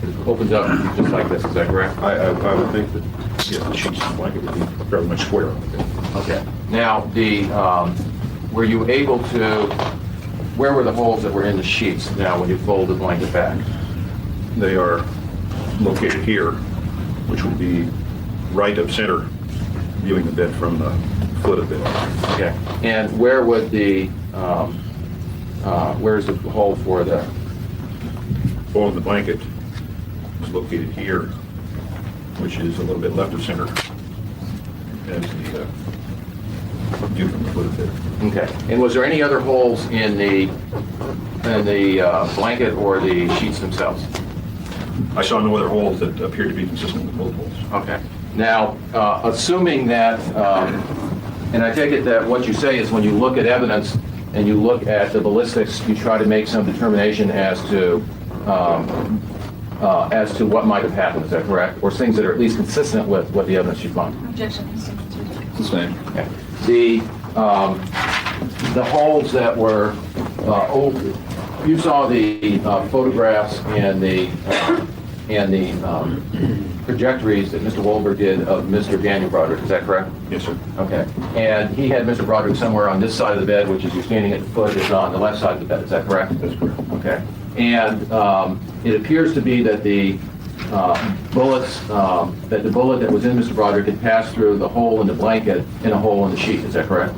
It opens up just like this, is that correct? I would think that, yes, the sheets and the blanket would be fairly much square on the bed. Okay. Now, were you able to, where were the holes that were in the sheets now when you fold the blanket back? They are located here, which would be right of center, viewing the bed from the foot of the bed. Okay. And where would the, where's the hole for the? Hole in the blanket is located here, which is a little bit left of center as the view from the foot of the bed. Okay. And was there any other holes in the blanket or the sheets themselves? I saw no other holes that appeared to be consistent with both holes. Okay. Now, assuming that, and I take it that what you say is when you look at evidence and you look at the ballistics, you try to make some determination as to what might have happened. Is that correct? Or things that are at least consistent with what the evidence you find? Objection. The same. Okay. The holes that were you saw the photographs and the and the trajectories that Mr. Wolberg did of Mr. Daniel Broderick. Is that correct? Yes, sir. Okay. And he had Mr. Broderick somewhere on this side of the bed, which is you're standing at the foot, is on the left side of the bed. Is that correct? That's correct. Okay. And it appears to be that the bullets, that the bullet that was in Mr. Broderick had passed through the hole in the blanket and a hole in the sheet. Is that correct?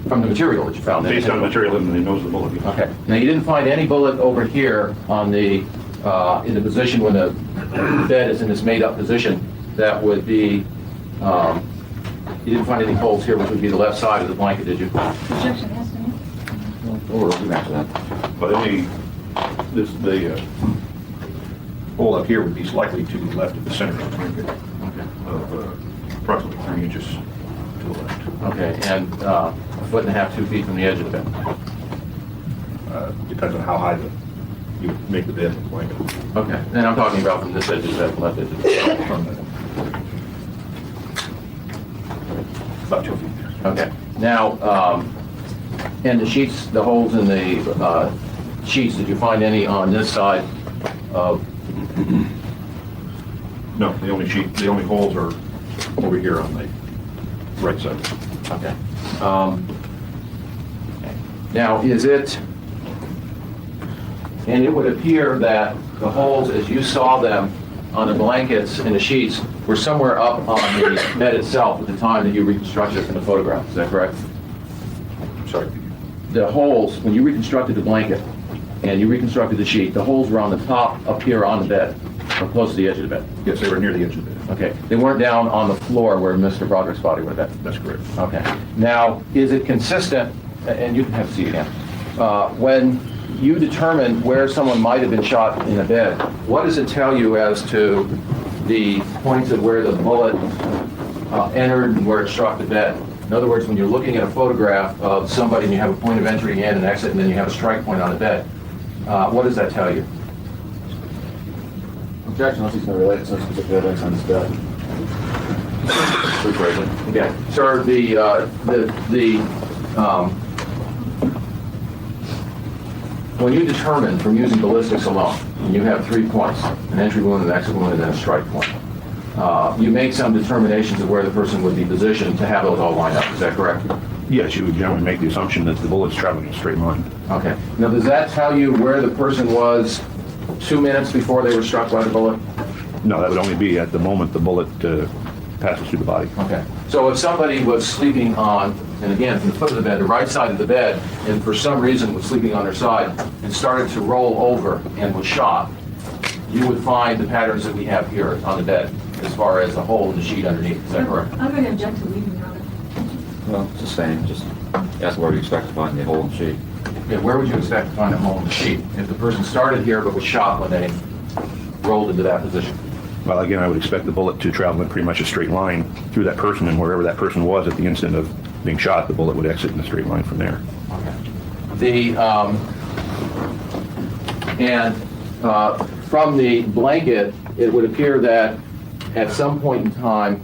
From the material that you found. Based on the material in the nose of the bullet. Yes. Okay. Now, you didn't find any bullet over here on the, in the position when the bed is in this made-up position that would be, you didn't find any holes here, which would be the left side of the blanket, did you? Objection, yes, to me. Or we match that. But the hole up here would be slightly to the left of the center of the blanket, of approximately 3 inches to the left. Okay, and a foot and a half, 2 feet from the edge of the bed. Depends on how high you make the bed and the blanket. Okay, and I'm talking about from this edge of the bed, left edge of the bed. From the- About 2 feet. Okay, now, and the sheets, the holes in the sheets, did you find any on this side of, No, the only holes are over here on the right side. okay. Now, is it, and it would appear that the holes, as you saw them on the blankets and the sheets, were somewhere up on the bed itself at the time that you reconstructed it from the photograph, is that correct? I'm sorry. The holes, when you reconstructed the blanket and you reconstructed the sheet, the holes were on the top up here on the bed, or close to the edge of the bed. Yes, they were near the edge of the bed. Okay, they weren't down on the floor where Mr. Broderick's body would have been. That's correct. Okay. Now, is it consistent, and you can have a seat again, when you determine where someone might have been shot in a bed, what does it tell you as to the points of where the bullet entered and where it struck the bed? In other words, when you're looking at a photograph of somebody and you have a point of entry and an exit, and then you have a strike point on the bed, what does that tell you? Objection, unless he's going to relate it to some specific evidence on this bed. Rephrase it. Okay. Sir, when you determine from using ballistics alone, and you have 3 points, an entry wound, an exit wound, and then a strike point, you make some determinations of where the person would be positioned to have those all lined up. Is that correct? Yes, you would generally make the assumption that the bullet's traveling in a straight line. Okay. Now, does that tell you where the person was 2 minutes before they were struck by the bullet? No, that would only be at the moment the bullet passes through the body. Okay. So if somebody was sleeping on, and again, from the foot of the bed, the right side of the bed, and for some reason was sleeping on their side and started to roll over and was shot, you would find the patterns that we have here on the bed as far as the hole in the sheet underneath. Is that correct? I'm going to object to leaving, Your Honor. Well, it's the same, just ask where you expect to find the hole in the sheet. Okay, where would you expect to find a hole in the sheet if the person started here but was shot when they rolled into that position? Well, again, I would expect the bullet to travel in pretty much a straight line through that person, and wherever that person was at the instant of being shot, the bullet would exit in a straight line from there. From the blanket, it would appear that at some point in time,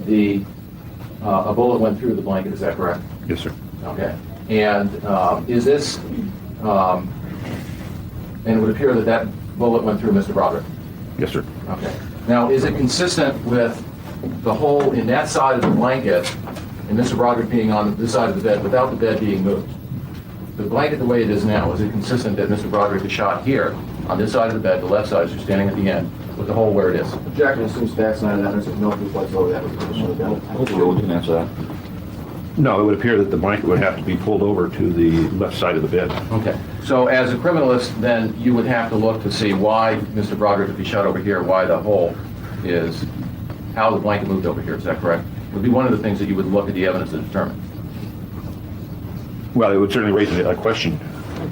a bullet went through the blanket. Is that correct? Yes, sir. Okay. And is this, and it would appear that that bullet went through Mr. Broderick? Yes, sir. Okay. Now, is it consistent with the hole in that side of the blanket and Mr. Broderick being on this side of the bed without the bed being moved? The blanket the way it is now, is it consistent that Mr. Broderick is shot here on this side of the bed, the left side, as you're standing at the end, with the hole where it is? Objection, assumes facts not an evidence of no proof whatsoever that was the position of the bed. Hopefully, we can answer that. No, it would appear that the blanket would have to be pulled over to the left side of the bed. Okay. So as a criminalist, then you would have to look to see why Mr. Broderick would be shot over here, why the hole is, how the blanket moved over here. Is that correct? It would be one of the things that you would look at the evidence to determine. Well, it would certainly raise a question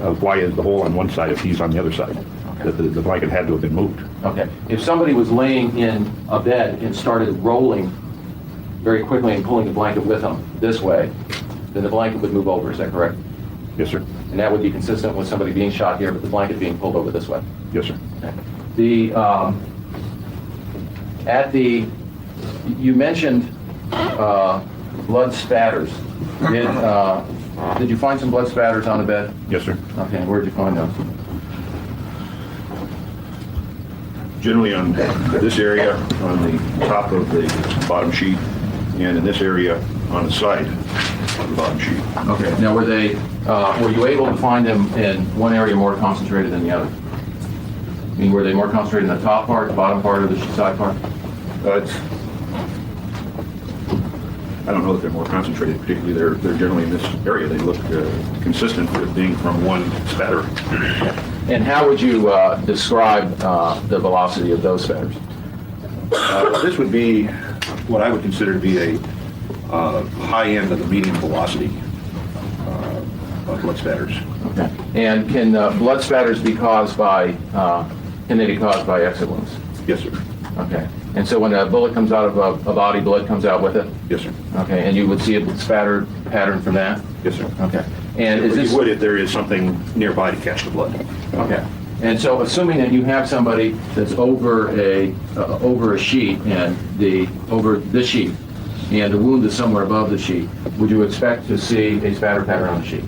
of why is the hole on one side if he's on the other side? Okay. That the blanket had to have been moved. Okay. If somebody was laying in a bed and started rolling very quickly and pulling the blanket with them this way, then the blanket would move over. Is that correct? Yes, sir. And that would be consistent with somebody being shot here, but the blanket being pulled over this way. Yes, sir. You mentioned blood spatters. Did you find some blood spatters on the bed? Yes, sir. Okay, and where did you find those? generally on this area, on the top of the bottom sheet, and in this area on the side of the bottom sheet. Okay. Now, were you able to find them in one area more concentrated than the other? I mean, were they more concentrated in the top part, the bottom part, or the side part? I don't know that they're more concentrated, particularly they're generally in this area. They look consistent with being from one spatter. And how would you describe the velocity of those spatters? This would be what I would consider to be a high end of the medium velocity of blood spatters. Okay. And can blood spatters be caused by, can they be caused by exit wounds? Yes, sir. Okay. And so when a bullet comes out of a body, blood comes out with it? Yes, sir. Okay. And you would see a spatter pattern from that? Yes, sir. Okay. And is this... You would if there is something nearby to catch the blood. Okay. And so assuming that you have somebody that's over a sheet and over this sheet, and the wound is somewhere above the sheet, would you expect to see a spatter pattern on the sheet?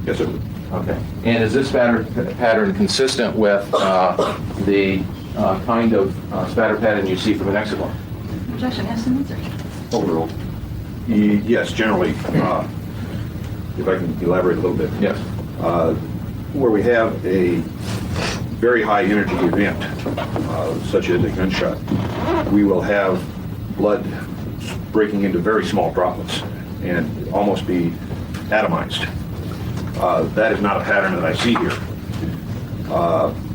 Yes, sir. Okay. And is this spatter pattern consistent with the kind of spatter pattern you see from an exit wound? Josh, I have some answers. Overall. Yes, generally. If I can elaborate a little bit. Yes. Where we have a very high energy event, such as a gunshot, we will have blood breaking into very small droplets and almost be atomized. That is not a pattern that I see here.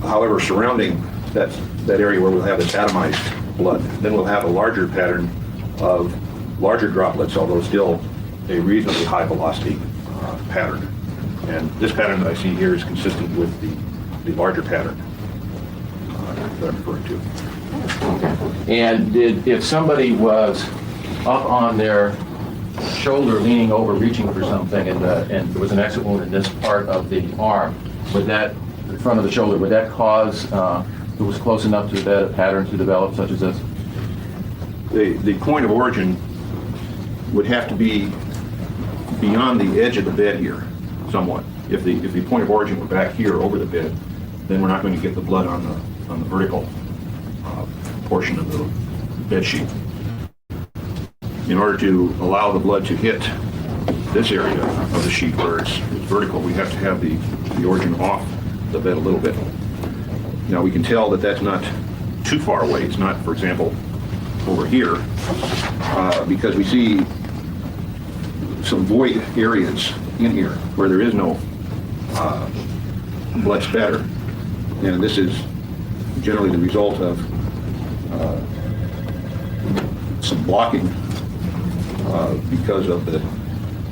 However, surrounding that area where we'll have this atomized blood, then we'll have a larger pattern of larger droplets, although still a reasonably high velocity pattern. And this pattern that I see here is consistent with the larger pattern that I'm referring to. And if somebody was up on their shoulder, leaning over, reaching for something, and there was an exit wound in this part of the arm, would that, in front of the shoulder, would that cause, if it was close enough to the bed, a pattern to develop such as this? The point of origin would have to be beyond the edge of the bed here, somewhat. If the point of origin were back here over the bed, then we're not going to get the blood on the vertical portion of the bed sheet. In order to allow the blood to hit this area of the sheet where it's vertical, we have to have the origin off the bed a little bit. Now we can tell that that's not too far away. It's not, for example, over here, because we see some void areas in here where there is no blood spatter. And this is generally the result of some blocking because of the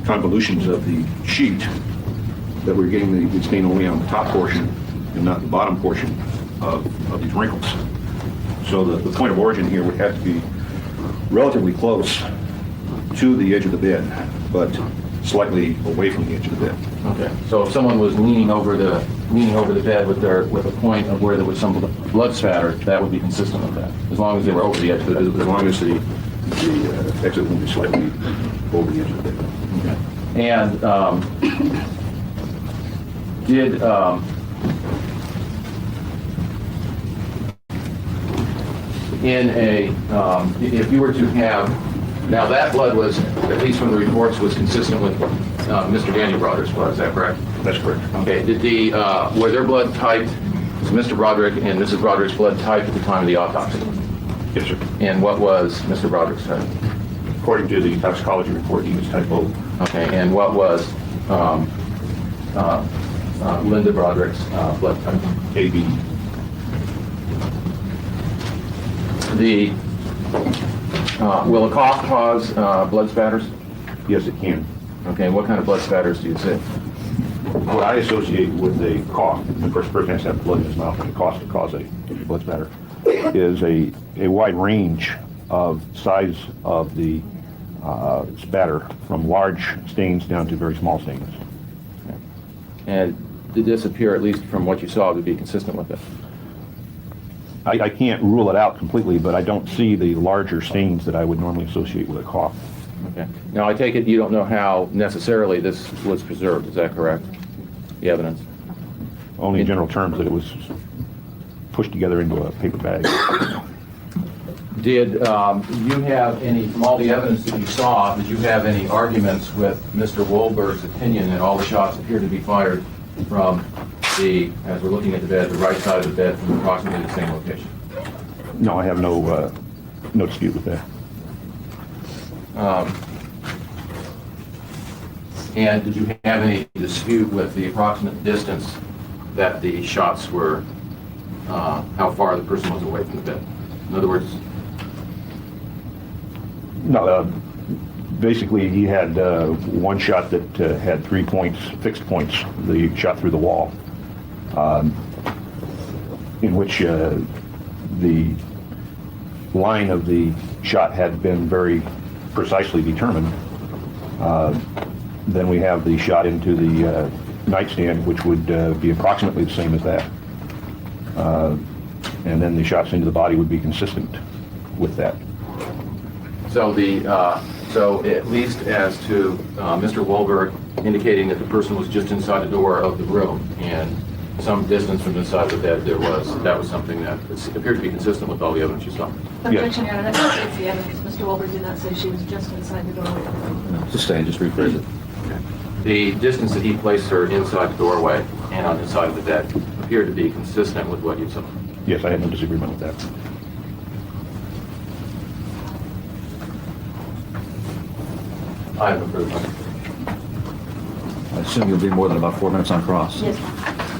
convolutions of the sheet, that we're getting the stain only on the top portion and not the bottom portion of these wrinkles. So the point of origin here would have to be relatively close to the edge of the bed, but slightly away from the edge of the bed. Okay. So if someone was leaning over the bed with a point of where there was some blood spatter, that would be consistent with that, as long as they were over the edge of the bed. As long as the exit wound is slightly over the edge of the bed. Okay. And if you were to have, now that blood was, at least from the reports, was consistent with Mr. Daniel Broderick's blood, is that correct? That's correct. Okay. Were their blood typed, was Mr. Broderick and Mrs. Broderick's blood typed at the time of the autopsy? Yes, sir. And what was Mr. Broderick's type? According to the toxicology report, he was type O. Okay. And what was Linda Broderick's blood type? AB. Will a cough cause blood spatters? Yes, it can. Okay, what kind of blood spatters do you see? What I associate with a cough, of course, the person has to have blood in his mouth and a cough to cause a blood spatter, is a wide range of size of the spatter, from large stains down to very small stains. Okay. And did this appear, at least from what you saw, to be consistent with it? I can't rule it out completely, but I don't see the larger stains that I would normally associate with a cough. Okay. Now, I take it you don't know how necessarily this was preserved, is that correct? The evidence? Only in general terms that it was pushed together into a paper bag. Did you have any, from all the evidence that you saw, did you have any arguments with Mr. Wolberg's opinion that all the shots appear to be fired from the, as we're looking at the bed, the right side of the bed from approximately the same location? No, I have no dispute with that. And did you have any dispute with the approximate distance that the shots were, how far the person was away from the bed? In other words, No, basically he had one shot that had 3 points, fixed points, the shot through the wall, in which the line of the shot had been very precisely determined. Then we have the shot into the nightstand, which would be approximately the same as that. And then the shots into the body would be consistent with that. so so at least as to Mr. Wolberg indicating that the person was just inside the door of the room and some distance from inside the bed, that was something that appeared to be consistent with all the evidence you saw. Objection, Your Honor, that's against the evidence. Mr. Wolberg did not say she was just inside the doorway. Sustain, just rephrase it. The distance that he placed her inside the doorway and on the side of the bed appeared to be consistent with what you saw. Yes, I have no disagreement with that. I have no further comment. I assume you'll be more than about 4 minutes on cross. Yes.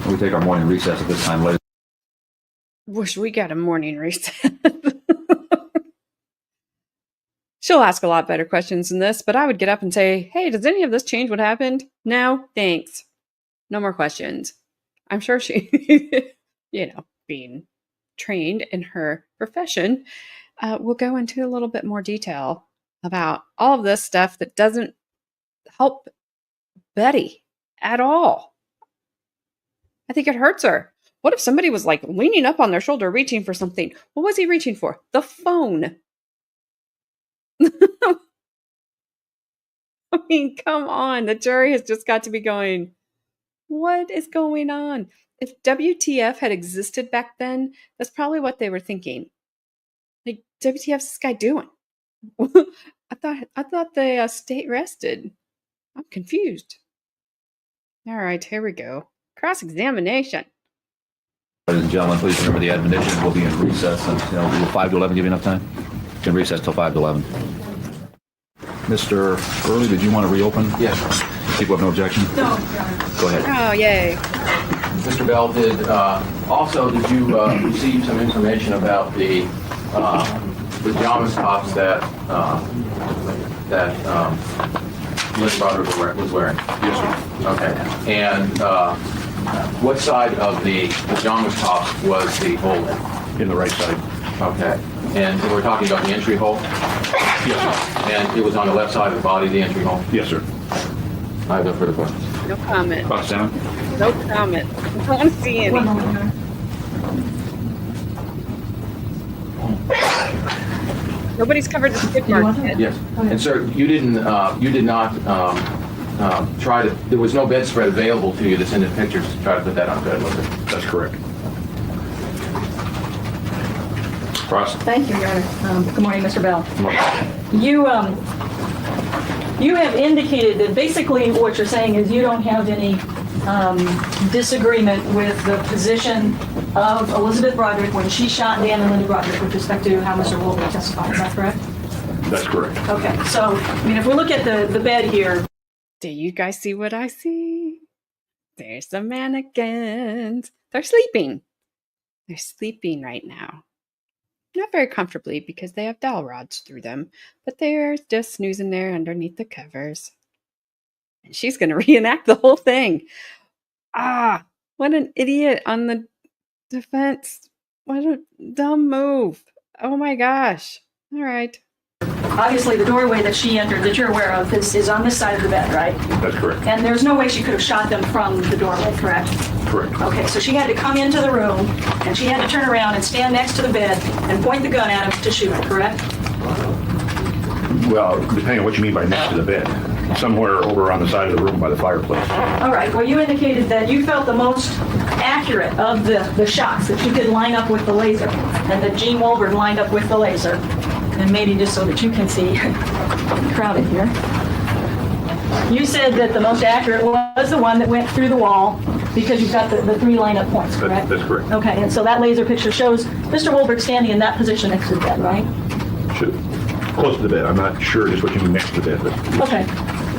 We take our morning recess at this time, ladies. Wish we got a morning recess. She'll ask a lot better questions than this, but I would get up and say, hey, does any of this change what happened? No, thanks. No more questions. I'm sure she, being trained in her profession, will go into a little bit more detail about all of this stuff that doesn't help Betty at all. I think it hurts her. What if somebody was like leaning up on their shoulder, reaching for something? What was he reaching for? The phone. I mean, come on. The jury has just got to be going, what is going on? If WTF had existed back then, that's probably what they were thinking. Like, WTF's this guy doing? I thought the state rested. I'm confused. All right, here we go. Cross-examination. Ladies and gentlemen, please remember the admonition. We'll be in recess until 5 to 11. Give you enough time? In recess till 5 to 11. Mr. Early, did you want to reopen? Yes. People have no objection? No, Your Honor. Go ahead. Oh, yay. Mr. Bell, did you receive some information about the pajamas tops that Ms. Broderick was wearing? Yes, sir. Okay. And what side of the pajamas tops was the hole in? In the right side. Okay. And we're talking about the entry hole? Yes, sir. And it was on the left side of the body, the entry hole? Yes, sir. I have no further questions. No comment. Cross examine. No comment. I don't want to see any. One moment, Your Honor. Nobody's covered the skid mark yet. Yes. And sir, you did not try to, there was no bedspread available to you to send in pictures to try to put that on bed, was there? That's correct. Cross. Thank you, Your Honor. Good morning, Mr. Bell. You have indicated that basically what you're saying is you don't have any disagreement with the position of Elizabeth Broderick when she shot Dan and Linda Broderick with respect to how Mr. Wolberg testified. Is that correct? That's correct. Okay. So, I mean, if we look at the bed here. Do you guys see what I see? There's the mannequins. They're sleeping. They're sleeping right now. Not very comfortably because they have dowel rods through them, but they're just snoozing there underneath the covers. And she's going to reenact the whole thing. Ah, what an idiot on the defense. What a dumb move. Oh my gosh. All right. Obviously, the doorway that she entered that you're aware of is on this side of the bed, right? That's correct. And there's no way she could have shot them from the doorway, correct? Correct. Okay, so she had to come into the room, and she had to turn around and stand next to the bed and point the gun at him to shoot him, correct? Well, depending on what you mean by next to the bed. somewhere over on the side of the room by the fireplace. All right, well, you indicated that you felt the most accurate of the shots, that you could line up with the laser, and that Gene Wolbert lined up with the laser. And maybe just so that you can see, crowded here. You said that the most accurate was the one that went through the wall because you've got the three lineup points, correct? That's correct. Okay, and so that laser picture shows Mr. Wolbert standing in that position next to the bed, right? Close to the bed. I'm not sure just what you mean next to the bed, but Okay.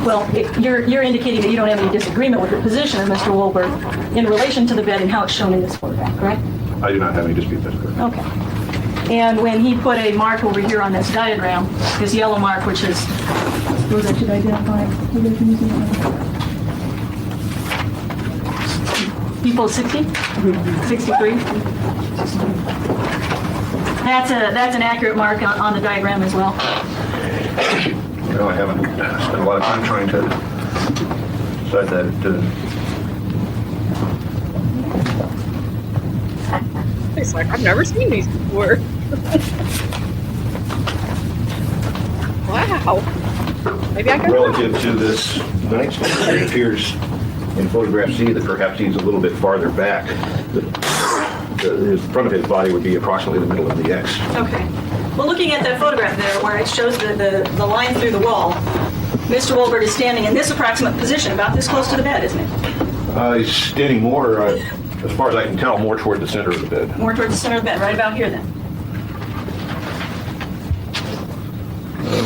Well, you're indicating that you don't have any disagreement with the position of Mr. Wolbert in relation to the bed and how it's shown in this photograph, correct? I do not have any dispute. That's correct. Okay. And when he put a mark over here on this diagram, this yellow mark, which is, what I should identify? People 60? 63? That's an accurate mark on the diagram as well. Well, I haven't spent a lot of time trying to decide that. It's like, I've never seen these before. Wow. Maybe I can. Relative to this nightstand, it appears in photograph C that perhaps he's a little bit farther back. The front of his body would be approximately the middle of the X. Okay. Well, looking at that photograph there where it shows the line through the wall, Mr. Wolbert is standing in this approximate position, about this close to the bed, isn't it? He's standing more, as far as I can tell, more toward the center of the bed. More towards the center of the bed, right about here then.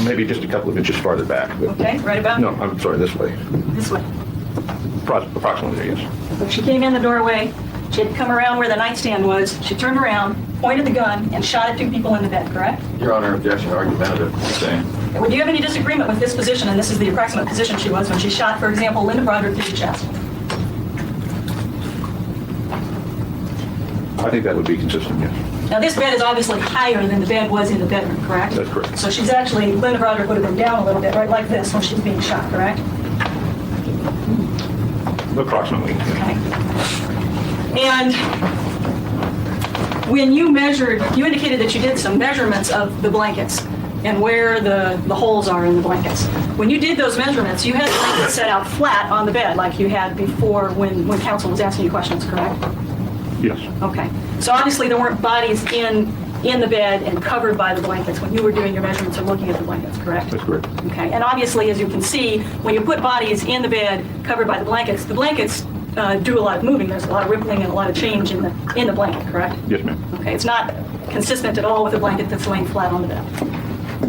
Maybe just a couple of inches farther back. But Okay, right about no, I'm sorry, this way. this way. Approximately there, yes. So she came in the doorway, she had come around where the nightstand was, she turned around, pointed the gun, and shot at two people in the bed, correct? Your Honor, objection, argumentative, sustained. Would you have any disagreement with this position, and this is the approximate position she was when she shot, for example, Linda Broderick through the chest? I think that would be consistent, yes. Now, this bed is obviously higher than the bed was in the bedroom, correct? That's correct. So she's actually, Linda Broderick would have been down a little bit, right like this, when she's being shot, correct? Approximately. Okay. And when you measured, you indicated that you did some measurements of the blankets and where the holes are in the blankets. When you did those measurements, you had the blankets set out flat on the bed like you had before when counsel was asking you questions, correct? Yes. Okay. So obviously there weren't bodies in the bed and covered by the blankets when you were doing your measurements or looking at the blankets, correct? That's correct. Okay. And obviously, as you can see, when you put bodies in the bed covered by the blankets do a lot of moving. There's a lot of rippling and a lot of change in the blanket, correct? Yes, ma'am. Okay. It's not consistent at all with a blanket that's laying flat on the bed.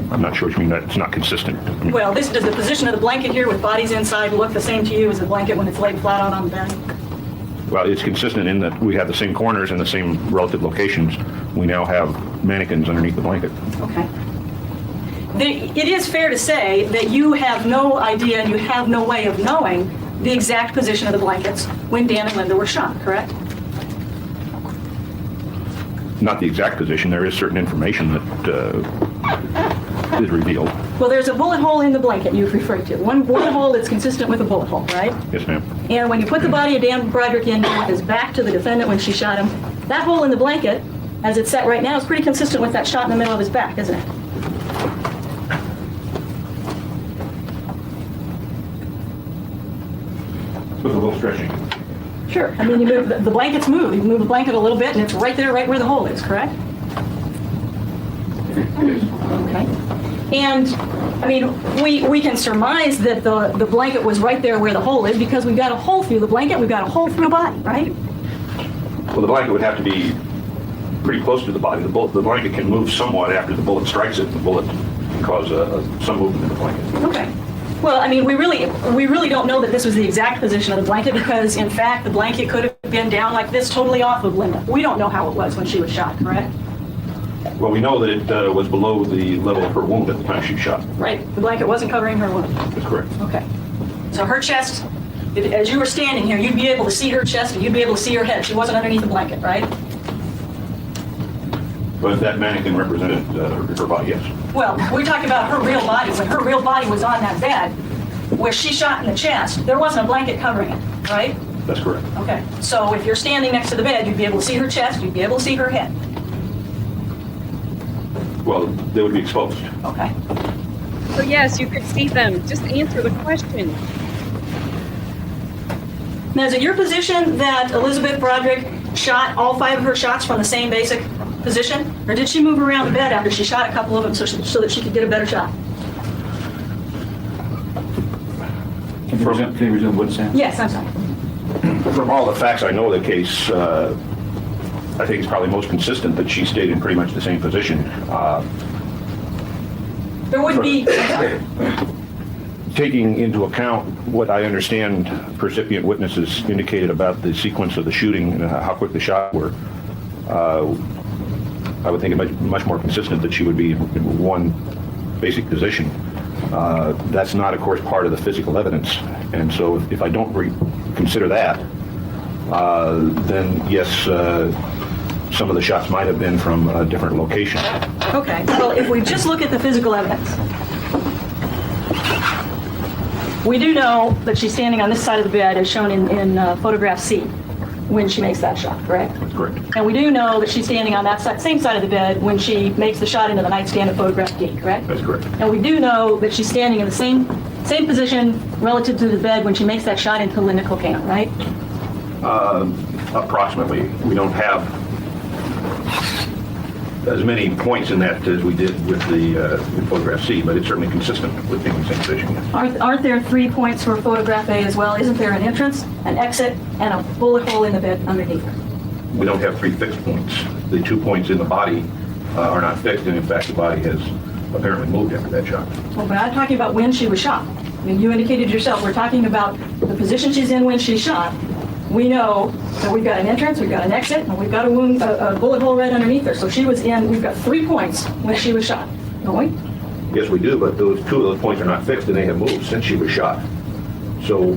I'm not sure what you mean that it's not consistent. I mean, Well, does the position of the blanket here with bodies inside look the same to you as the blanket when it's laid flat out on the bed? well, it's consistent in that we have the same corners and the same relative locations. We now have mannequins underneath the blanket. Okay. It is fair to say that you have no idea and you have no way of knowing the exact position of the blankets when Dan and Linda were shot, correct? Not the exact position. There is certain information that is revealed. Well, there's a bullet hole in the blanket you've referred to. One bullet hole that's consistent with a bullet hole, right? Yes, ma'am. And when you put the body of Dan Broderick in with his back to the defendant when she shot him, that hole in the blanket, as it's set right now, is pretty consistent with that shot in the middle of his back, isn't it? With a little stretching. Sure. I mean, you move the blankets move. You move the blanket a little bit, and it's right there, right where the hole is, correct? Okay. And I mean, we can surmise that the blanket was right there where the hole is because we've got a hole through the blanket, we've got a hole through the body, right? Well, the blanket would have to be pretty close to the body. The blanket can move somewhat after the bullet strikes it. The bullet can cause some movement in the blanket. Okay. Well, I mean, we really don't know that this was the exact position of the blanket because, in fact, the blanket could have been down like this, totally off of Linda. We don't know how it was when she was shot, correct? Well, we know that it was below the level of her wound at the time she shot. Right. The blanket wasn't covering her wound. That's correct. Okay. So her chest, as you were standing here, you'd be able to see her chest and you'd be able to see her head. She wasn't underneath the blanket, right? But that mannequin represented her body, yes. Well, we're talking about her real body. When her real body was on that bed, where she shot in the chest, there wasn't a blanket covering it, right? That's correct. Okay. So if you're standing next to the bed, you'd be able to see her chest, you'd be able to see her head. Well, they would be exposed. Okay. So yes, you could see them. Just answer the question. Now, is it your position that Elizabeth Broderick shot all 5 of her shots from the same basic position? Or did she move around the bed after she shot a couple of them so that she could get a better shot? Can you resume what Sam? Yes, I'm sorry. From all the facts I know of the case, I think it's probably most consistent that she stayed in pretty much the same position. There would be... Taking into account what I understand percipient witnesses indicated about the sequence of the shooting and how quick the shots were, I would think it much more consistent that she would be in one basic position. That's not, of course, part of the physical evidence. And so if I don't consider that, then yes, some of the shots might have been from a different location. Okay, well, if we just look at the physical evidence, we do know that she's standing on this side of the bed as shown in photograph C when she makes that shot, correct? That's correct. And we do know that she's standing on that same side of the bed when she makes the shot into the nightstand in photograph D, correct? That's correct. And we do know that she's standing in the same position relative to the bed when she makes that shot into Linda Kolkena, right? Approximately. We don't have as many points in that as we did with the in photograph C, but it's certainly consistent with being in the same position. Yes. Aren't there 3 points for photograph A as well? Isn't there an entrance, an exit, and a bullet hole in the bed underneath her? We don't have 3 fixed points. The 2 points in the body are not fixed, and in fact, the body has apparently moved after that shot. Well, but I'm talking about when she was shot. I mean, you indicated yourself, we're talking about the position she's in when she's shot. We know that we've got an entrance, we've got an exit, and we've got a bullet hole right underneath her. So she was in, we've got 3 points when she was shot, don't we? Yes, we do, but those 2 of those points are not fixed, and they have moved since she was shot. So,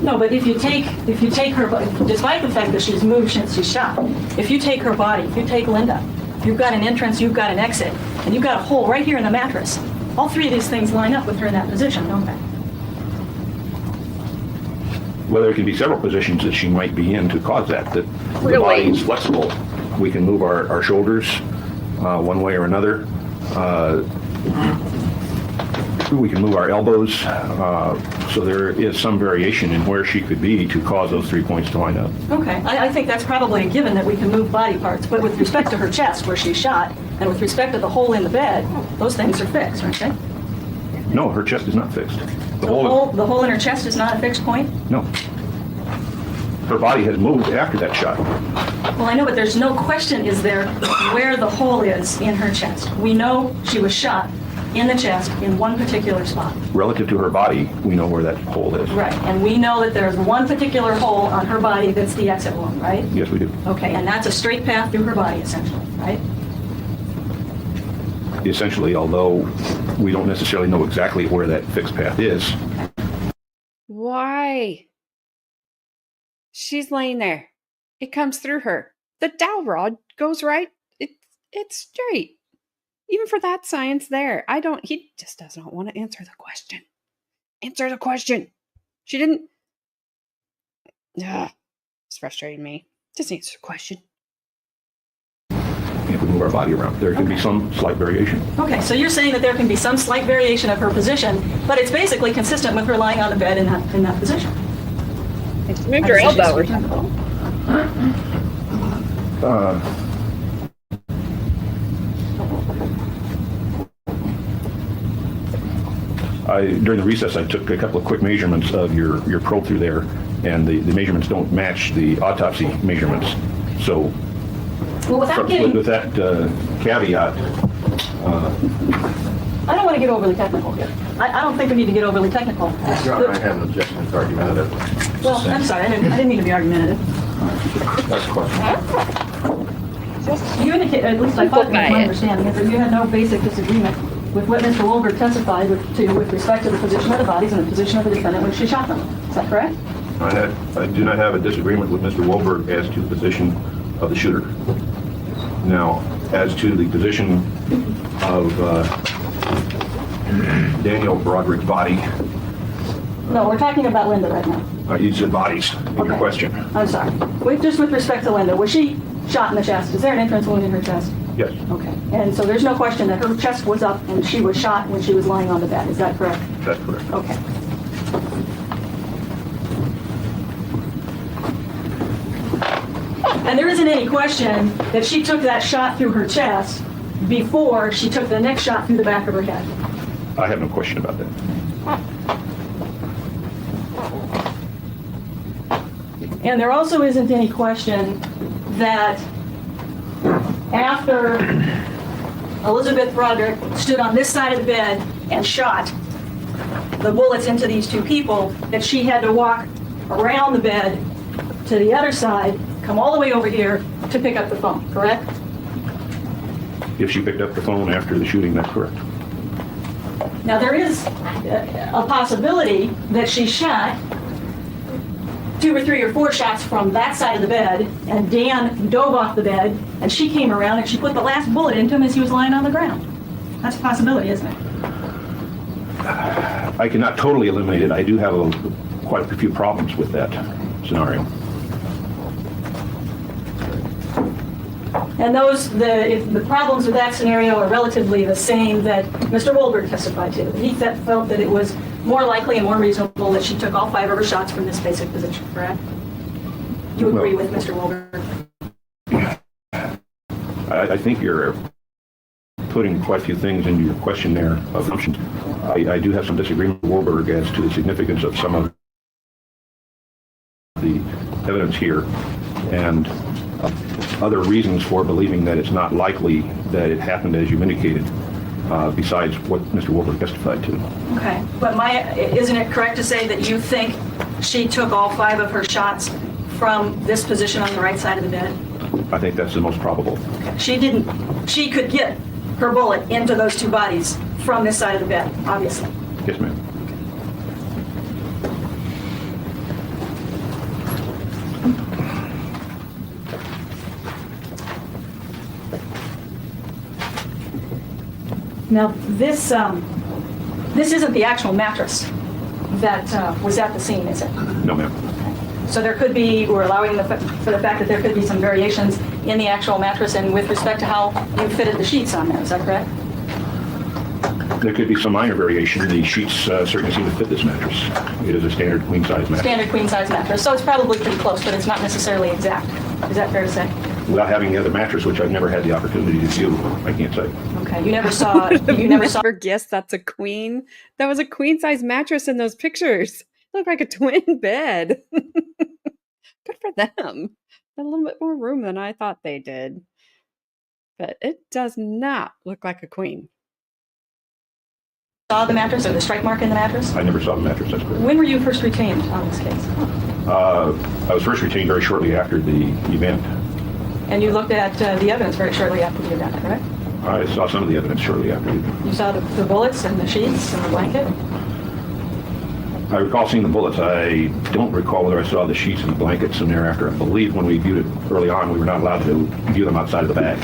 no, but if you take her, despite the fact that she's moved since she's shot, if you take her body, if you take Linda, you've got an entrance, you've got an exit, and you've got a hole right here in the mattress. All 3 of these things line up with her in that position, don't they? well, there can be several positions that she might be in to cause that. The body is flexible. We can move our shoulders one way or another. We can move our elbows. So there is some variation in where she could be to cause those 3 points to line up. Okay, I think that's probably a given that we can move body parts, but with respect to her chest where she's shot, and with respect to the hole in the bed, those things are fixed, aren't they? No, her chest is not fixed. The hole in her chest is not a fixed point? No. Her body has moved after that shot. Well, I know, but there's no question, is there, where the hole is in her chest. We know she was shot in the chest in one particular spot. Relative to her body, we know where that hole is. Right, and we know that there's one particular hole on her body that's the exit one, right? Yes, we do. Okay, and that's a straight path through her body, essentially, right? Essentially, although we don't necessarily know exactly where that fixed path is. Why? She's laying there. It comes through her. The dowel rod goes right. It's straight. Even for that science there. He just does not want to answer the question. Answer the question. She didn't. It's frustrating me. Just answer the question. If we move our body around, there can be some slight variation. Okay, so you're saying that there can be some slight variation of her position, but it's basically consistent with her lying on the bed in that position. Just moved her elbow or something. During the recess, I took a couple of quick measurements of your probe through there, and the measurements don't match the autopsy measurements. So, Well, with that caveat, I don't want to get overly technical here. I don't think we need to get overly technical. Your Honor, I have an objection. It's argumentative. Well, I'm sorry, I didn't mean to be argumentative. That's a question. You indicate, at least I thought that was my understanding, is that you had no basic disagreement with what Mr. Wolberg testified with respect to the position of the bodies and the position of the defendant when she shot them. Is that correct? I do not have a disagreement with Mr. Wolberg as to the position of the shooter. Now, as to the position of Daniel Broderick's body, No, we're talking about Linda right now. you said bodies in your question. I'm sorry. Just with respect to Linda, was she shot in the chest? Is there an entrance wound in her chest? Yes, Okay. And so there's no question that her chest was up and she was shot when she was lying on the bed. Is that correct? that's correct. Okay. And there isn't any question that she took that shot through her chest before she took the next shot through the back of her head. I have no question about that. And there also isn't any question that after Elizabeth Broderick stood on this side of the bed and shot the bullets into these two people, that she had to walk around the bed to the other side, come all the way over here to pick up the phone, correct? If she picked up the phone after the shooting, that's correct. Now, there is a possibility that she shot 2 or 3 or 4 shots from that side of the bed, and Dan dove off the bed, and she came around and she put the last bullet into him as he was lying on the ground. That's a possibility, isn't it? I cannot totally eliminate it. I do have quite a few problems with that scenario. And the problems with that scenario are relatively the same that Mr. Wolberg testified to. He felt that it was more likely and more reasonable that she took all 5 of her shots from this basic position, correct? You agree with Mr. Wolberg? I think you're putting quite a few things into your question there of assumptions. I do have some disagreement with Wolberg as to the significance of some of the evidence here and other reasons for believing that it's not likely that it happened as you indicated, besides what Mr. Wolberg testified to. Okay, but isn't it correct to say that you think she took all 5 of her shots from this position on the right side of the bed? I think that's the most probable. She didn't. She could get her bullet into those 2 bodies from this side of the bed, obviously. Yes, ma'am. Now, this isn't the actual mattress that was at the scene, is it? No, ma'am. So there could be, we're allowing for the fact that there could be some variations in the actual mattress and with respect to how you fitted the sheets on there, is that correct? There could be some minor variation. The sheets certainly seem to fit this mattress. It is a standard queen-size mattress. Standard queen-size mattress, so it's probably pretty close, but it's not necessarily exact. Is that fair to say? Without having the other mattress, which I've never had the opportunity to view, I can't say. Okay, you never saw, you never saw. Guess that's a queen. That was a queen size mattress in those pictures. It looked like a twin bed. Good for them. A little bit more room than I thought they did. But it does not look like a queen. Saw the mattress or the strike mark in the mattress? I never saw the mattress, that's correct. When were you first retained on this case? I was first retained very shortly after the event. And you looked at the evidence very shortly after the event, correct? I saw some of the evidence shortly after the event. You saw the bullets and the sheets and the blanket? I recall seeing the bullets. I don't recall whether I saw the sheets and the blankets and thereafter. I believe when we viewed it early on, we were not allowed to view them outside of the bag.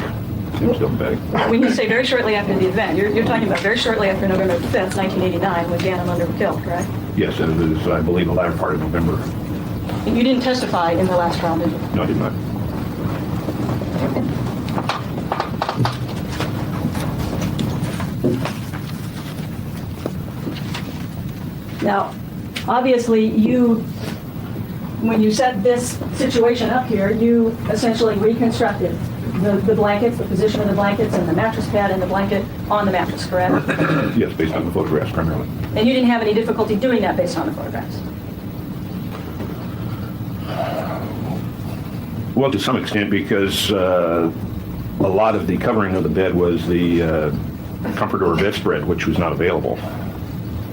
It was still in the bag. When you say very shortly after the event, you're talking about very shortly after November 5th, 1989, when Dan and Linda were killed, correct? Yes, it was, I believe, the latter part of November. And you didn't testify in the last trial, did you? No, I did not. Now, obviously, when you set this situation up here, you essentially reconstructed the blankets, the position of the blankets, and the mattress pad and the blanket on the mattress, correct? Yes, based on the photographs primarily. And you didn't have any difficulty doing that based on the photographs? Well, to some extent, because a lot of the covering of the bed was the comforter or bedspread, which was not available.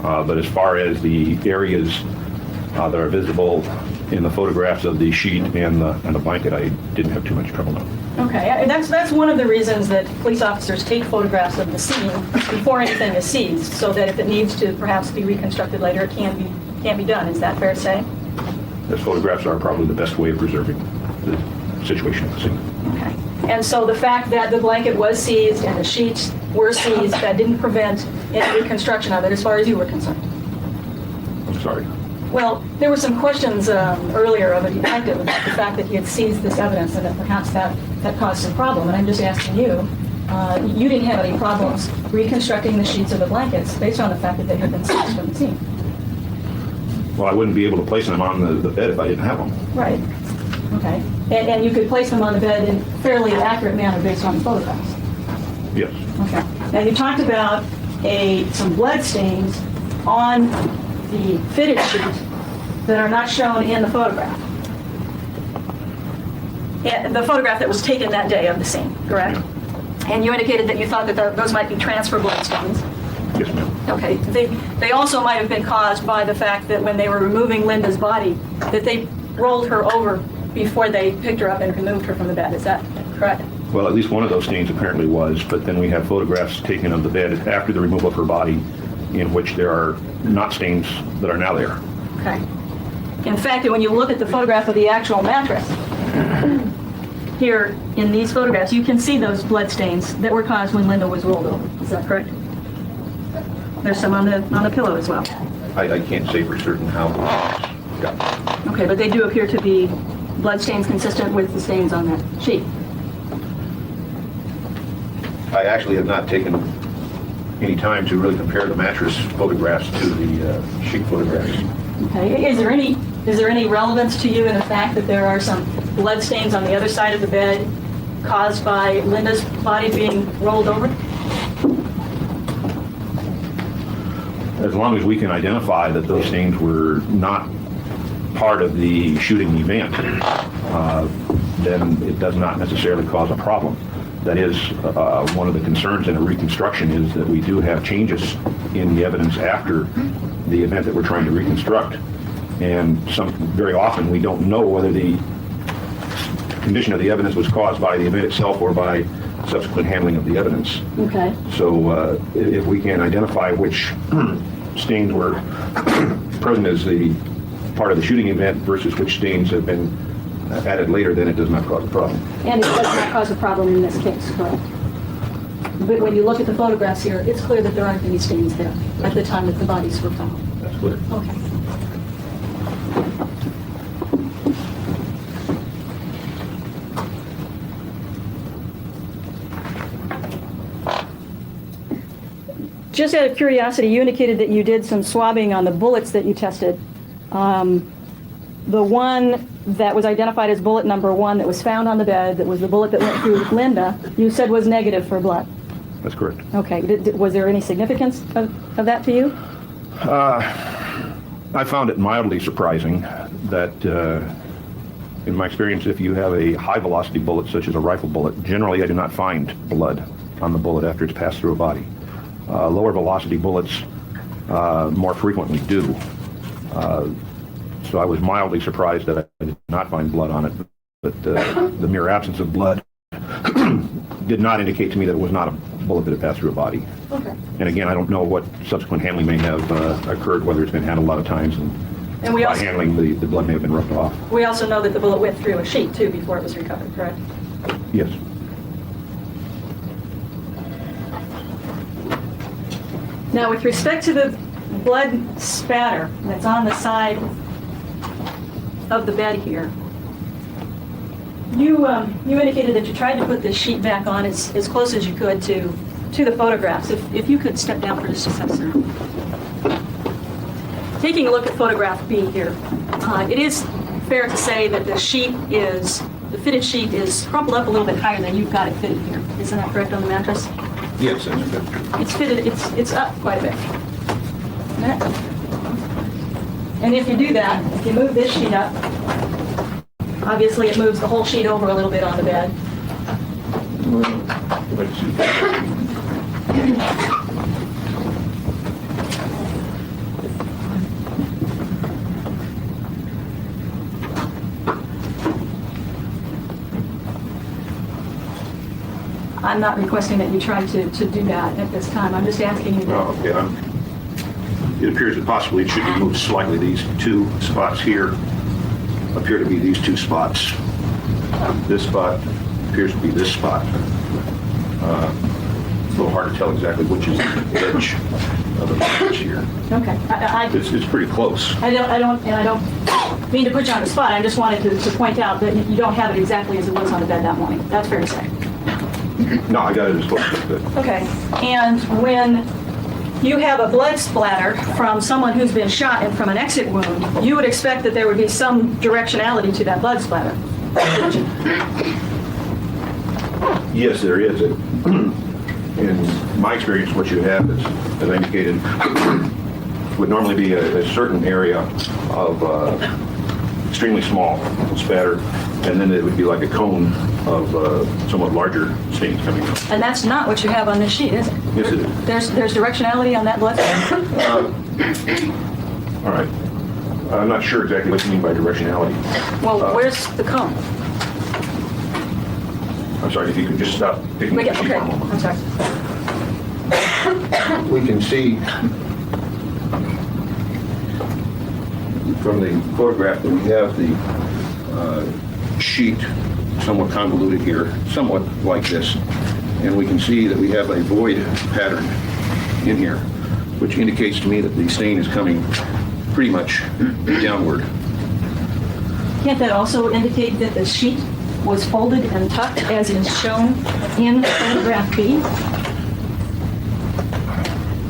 But as far as the areas that are visible in the photographs of the sheet and the blanket, I didn't have too much trouble now. Okay, and that's one of the reasons that police officers take photographs of the scene before anything is seized, so that if it needs to perhaps be reconstructed later, it can be done. Is that fair to say? Those photographs are probably the best way of preserving the situation at the scene. Okay. And so the fact that the blanket was seized and the sheets were seized, that didn't prevent any reconstruction of it as far as you were concerned? I'm sorry. Well, there were some questions earlier of a detective about the fact that he had seized this evidence and that perhaps that caused some problem. And I'm just asking you, you didn't have any problems reconstructing the sheets or the blankets based on the fact that they had been snatched from the scene. Well, I wouldn't be able to place them on the bed if I didn't have them. Right. Okay. And you could place them on the bed in fairly accurate manner based on the photographs. Yes. Okay. Now you talked about some blood stains on the fitted sheet that are not shown in the photograph. And the photograph that was taken that day of the scene, correct? And you indicated that you thought that those might be transfer blood stains. Yes, ma'am. Okay. They also might have been caused by the fact that when they were removing Linda's body, that they rolled her over before they picked her up and removed her from the bed. Is that correct? Well, at least one of those stains apparently was, but then we have photographs taken of the bed after the removal of her body in which there are not stains that are now there. Okay. In fact, when you look at the photograph of the actual mattress, here in these photographs, you can see those blood stains that were caused when Linda was rolled over. Is that correct? There's some on the pillow as well. I can't say for certain how those got. Okay, but they do appear to be blood stains consistent with the stains on that sheet. I actually have not taken any time to really compare the mattress photographs to the sheet photographs. Okay. Is there any relevance to you in the fact that there are some blood stains on the other side of the bed caused by Linda's body being rolled over? As long as we can identify that those stains were not part of the shooting event, then it does not necessarily cause a problem. That is, one of the concerns in a reconstruction is that we do have changes in the evidence after the event that we're trying to reconstruct. And very often we don't know whether the condition of the evidence was caused by the event itself or by subsequent handling of the evidence. Okay. So if we can identify which stains were present as the part of the shooting event versus which stains have been added later, then it does not cause a problem. And it does not cause a problem in this case, correct? But when you look at the photographs here, it's clear that there aren't any stains there at the time that the bodies were found. That's clear. Okay. Just out of curiosity, you indicated that you did some swabbing on the bullets that you tested. The one that was identified as bullet number 1 that was found on the bed, that was the bullet that went through Linda, you said was negative for blood. That's correct. Okay. Was there any significance of that to you? I found it mildly surprising that, in my experience, if you have a high-velocity bullet, such as a rifle bullet, generally I do not find blood on the bullet after it's passed through a body. Lower-velocity bullets more frequently do. So I was mildly surprised that I did not find blood on it, but the mere absence of blood did not indicate to me that it was not a bullet that had passed through a body. Okay. And again, I don't know what subsequent handling may have occurred, whether it's been handled a lot of times, and we by also, handling, the blood may have been rubbed off. we also know that the bullet went through a sheet, too, before it was recovered, correct? Yes. Now, with respect to the blood spatter that's on the side of the bed here, you indicated that you tried to put this sheet back on as close as you could to the photographs. If you could step down for just a second, sir. Taking a look at photograph B here, it is fair to say that the fitted sheet is crumpled up a little bit higher than you've got it fitted here. Isn't that correct on the mattress? Yes, that's good. It's fitted, it's up quite a bit. And if you do that, if you move this sheet up, obviously it moves the whole sheet over a little bit on the bed. I'm not requesting that you try to do that at this time. I'm just asking you to... Oh, okay. It appears that possibly it should be moved slightly. These two spots here appear to be these two spots. This spot appears to be this spot. It's a little hard to tell exactly which is the edge of the mattress here. Okay. It's pretty close. I don't mean to put you on the spot. I just wanted to point out that you don't have it exactly as it was on the bed that morning. That's fair to say. No, I got it as close as I could. Okay, and when you have a blood splatter from someone who's been shot and from an exit wound, you would expect that there would be some directionality to that blood splatter. Yes, there is. In my experience, what you have is, as I indicated, would normally be a certain area of extremely small spatter, and then it would be like a cone of somewhat larger stains coming out. And that's not what you have on this sheet, is it? Yes, it is. There's directionality on that blood splatter? All right. I'm not sure exactly what you mean by directionality. Well, where's the cone? I'm sorry, if you could just stop picking up the sheet Okay, for a moment. I'm sorry. We can see from the photograph that we have the sheet somewhat convoluted here, somewhat like this, and we can see that we have a void pattern in here, which indicates to me that the stain is coming pretty much downward. Can't that also indicate that the sheet was folded and tucked as is shown in photograph B?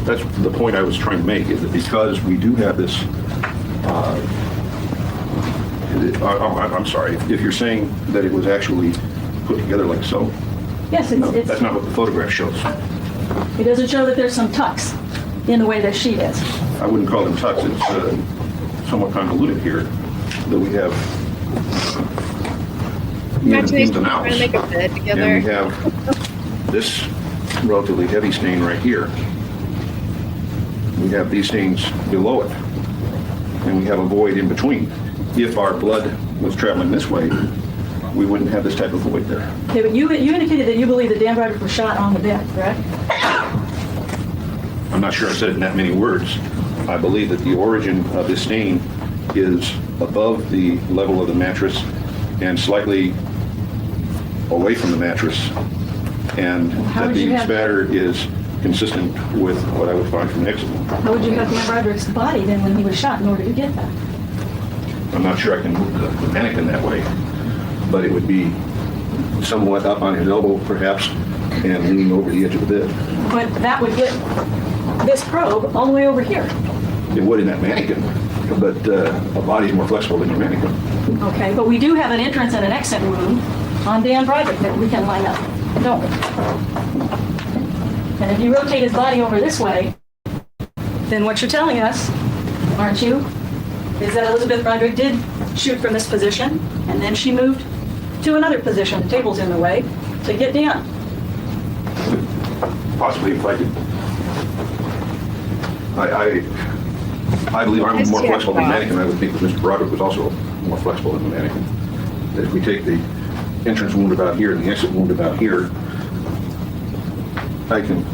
That's the point I was trying to make, is that because we do have this, I'm sorry, if you're saying that it was actually put together like so, Yes, no, that's not what the photograph shows. it doesn't show that there's some tucks in the way the sheet is. I wouldn't call them tucks, it's somewhat convoluted here, that we have ins and outs. Trying to make a bed together. And we have this relatively heavy stain right here. We have these stains below it, and we have a void in between. If our blood was traveling this way, we wouldn't have this type of void there. Okay, but you indicated that you believe that Dan Broderick was shot on the bed, correct? I'm not sure I said it in that many words. I believe that the origin of this stain is above the level of the mattress and slightly away from the mattress, and How that would you the have- spatter is consistent with what I would find from the exit wound. How would you have Dan Broderick's body then when he was shot in order to get that? I'm not sure I can move the mannequin that way, but it would be somewhat up on his elbow perhaps and leaning over the edge of the bed. But that would get this probe all the way over here. It would in that mannequin, but a body's more flexible than your mannequin. Okay, but we do have an entrance and an exit wound on Dan Broderick that we can line up, don't we? And if you rotate his body over this way, then what you're telling us, aren't you, is that Elizabeth Broderick did shoot from this position, and then she moved to another position, the table's in the way, to get Dan. Possibly if I could. I believe I'm more flexible than the mannequin. I would think that Mr. Broderick was also more flexible than the mannequin. That if we take the entrance wound about here and the exit wound about here, I can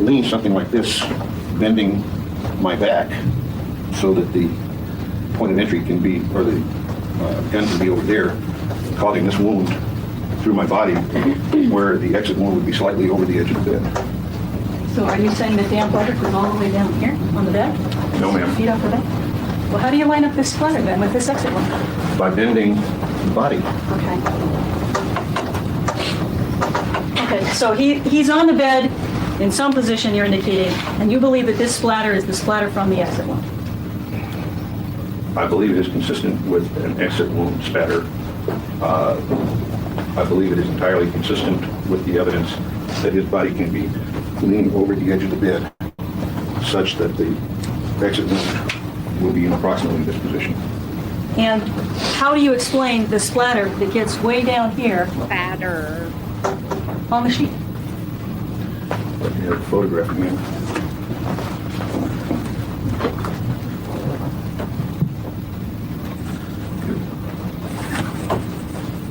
lean something like this, bending my back so that the point of entry can be, or the gun can be over there, causing this wound through my body, where the exit wound would be slightly over the edge of the bed. So are you saying that Dan Broderick was all the way down here on the bed? No, ma'am. Feet off the bed? Well, how do you line up this splatter then with this exit wound? By bending the body. Okay. Okay, so he's on the bed in some position you're indicating, and you believe that this splatter is the splatter from the exit wound. I believe it is consistent with an exit wound spatter. I believe it is entirely consistent with the evidence that his body can be leaning over the edge of the bed such that the exit wound will be in approximately this position. And how do you explain the splatter that gets way down here Batter. on the sheet? Let me have a photograph again.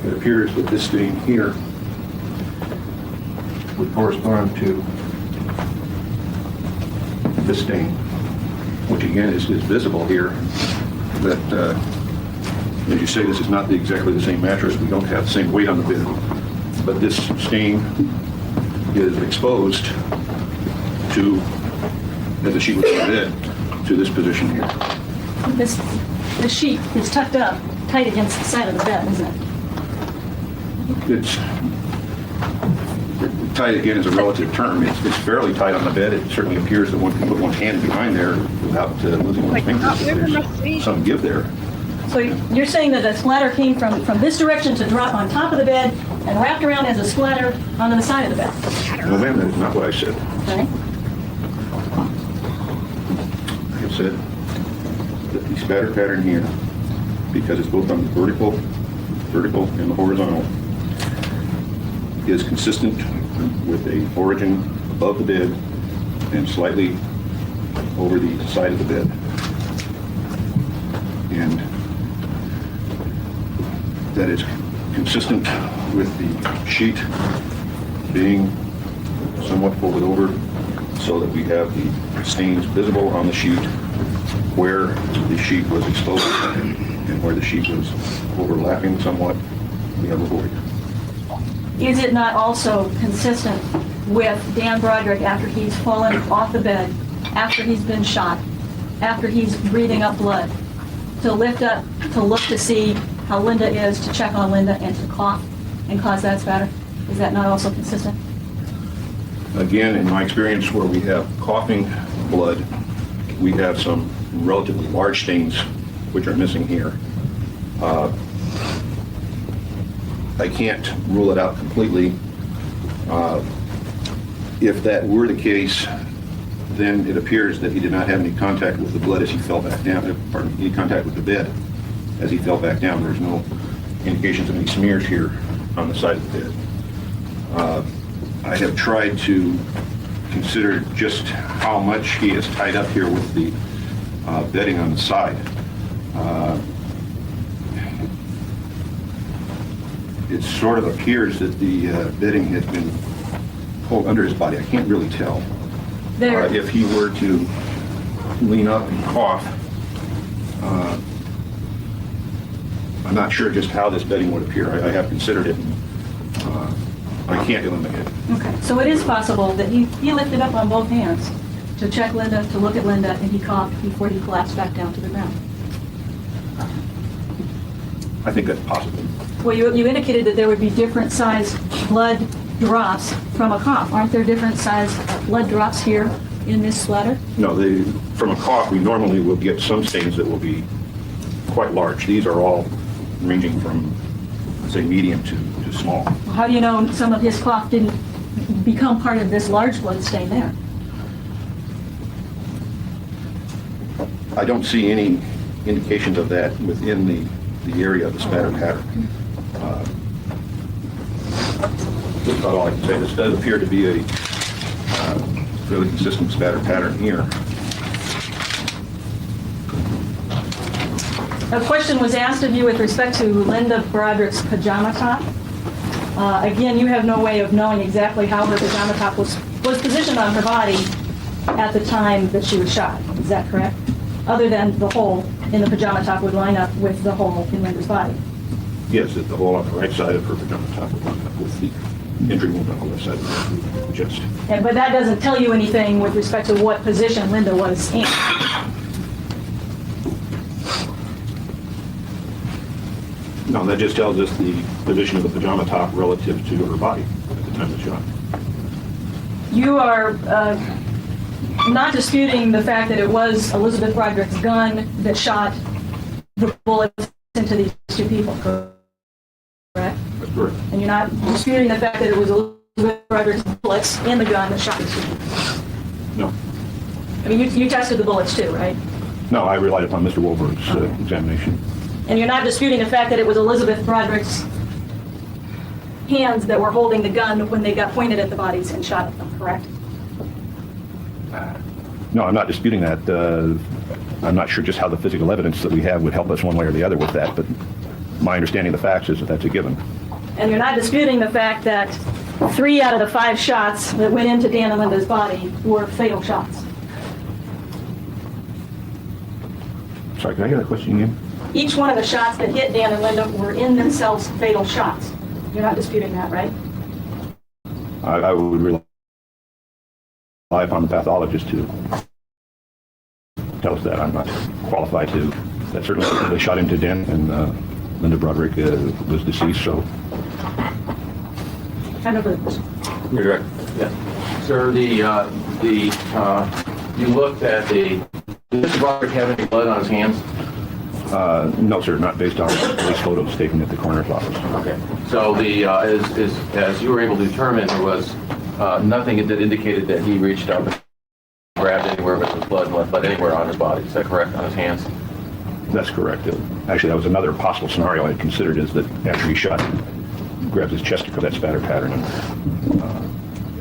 It appears that this stain here would correspond to this stain, which again is visible here, that, as you say, this is not exactly the same mattress. We don't have the same weight on the bed, but this stain is exposed to, as the sheet was on the bed, to this position here. The sheet is tucked up tight against the side of the bed, isn't it? It's Tight again is a relative term. It's fairly tight on the bed. It certainly appears that one can put one hand behind there without losing one's fingers. There's some give there. So you're saying that the splatter came from this direction to drop on top of the bed and wrapped around as a splatter onto the side of the bed? No, ma'am, that is not what I said. Okay. I said that the spatter pattern here, because it's both on the vertical and the horizontal, is consistent with a origin above the bed and slightly over the side of the bed. And that is consistent with the sheet being somewhat folded over so that we have the stains visible on the sheet where the sheet was exposed and where the sheet was overlapping somewhat, we have a void. Is it not also consistent with Dan Broderick after he's fallen off the bed, after he's been shot, after he's breathing up blood, to lift up, to look to see how Linda is, to check on Linda, and to cough and cause that spatter? Is that not also consistent? Again, in my experience, where we have coughing blood, we have some relatively large stains which are missing here. I can't rule it out completely. If that were the case, then it appears that he did not have any contact with the blood as he fell back down, pardon, any contact with the bed as he fell back down. There's no indications of any smears here on the side of the bed. I have tried to consider just how much he is tied up here with the bedding on the side. It sort of appears that the bedding has been pulled under his body. I can't really tell. If he were to lean up and cough, I'm not sure just how this bedding would appear. I have considered it. I can't eliminate it. Okay, so it is possible that he lifted up on both hands to check Linda, to look at Linda, and he coughed before he collapsed back down to the ground. I think that's possible. Well, you indicated that there would be different size blood drops from a cough. Aren't there different size blood drops here in this splatter? No, from a cough, we normally will get some stains that will be quite large. These are all ranging from, say, medium to small. How do you know some of his cough didn't become part of this large blood stain there? I don't see any indications of that within the area of the spatter pattern. That's about all I can say. This does appear to be a fairly consistent spatter pattern here. A question was asked of you with respect to Linda Broderick's pajama top. Again, you have no way of knowing exactly how her pajama top was positioned on her body at the time that she was shot. Is that correct? Other than the hole in the pajama top would line up with the hole in Linda's body. Yes, that the hole on the right side of her pajama top would line up with the injury wound on the left side of the chest. But that doesn't tell you anything with respect to what position Linda was in. No, that just tells us the position of the pajama top relative to her body at the time of the shot. You are not disputing the fact that it was Elizabeth Broderick's gun that shot the bullets into these two people, correct? That's correct. And you're not disputing the fact that it was Elizabeth Broderick's bullets in the gun that shot these two people? No. I mean, you tested the bullets too, right? No, I relied upon Mr. Wolberg's examination. And you're not disputing the fact that it was Elizabeth Broderick's hands that were holding the gun when they got pointed at the bodies and shot at them, correct? No, I'm not disputing that. I'm not sure just how the physical evidence that we have would help us one way or the other with that, but my understanding of the facts is that that's a given. And you're not disputing the fact that 3 out of the 5 shots that went into Dan and Linda's body were fatal shots. Sorry, can I get that question again? Each one of the shots that hit Dan and Linda were in themselves fatal shots. You're not disputing that, right? I would rely upon the pathologist to tell us that. I'm not qualified to. That certainly they shot into Dan, and Linda Broderick was deceased, so I have no further questions. Your direct. Yes. Sir, you looked at did Mr. Broderick have any blood on his hands? No, sir, not based on police photos taken at the coroner's office. Okay. So as you were able to determine, there was nothing that indicated that he reached up and grabbed anywhere with his blood and left blood anywhere on his body. Is that correct, on his hands? That's correct. Actually, that was another possible scenario I had considered, is that after he shot, he grabbed his chest to cover that spatter pattern, and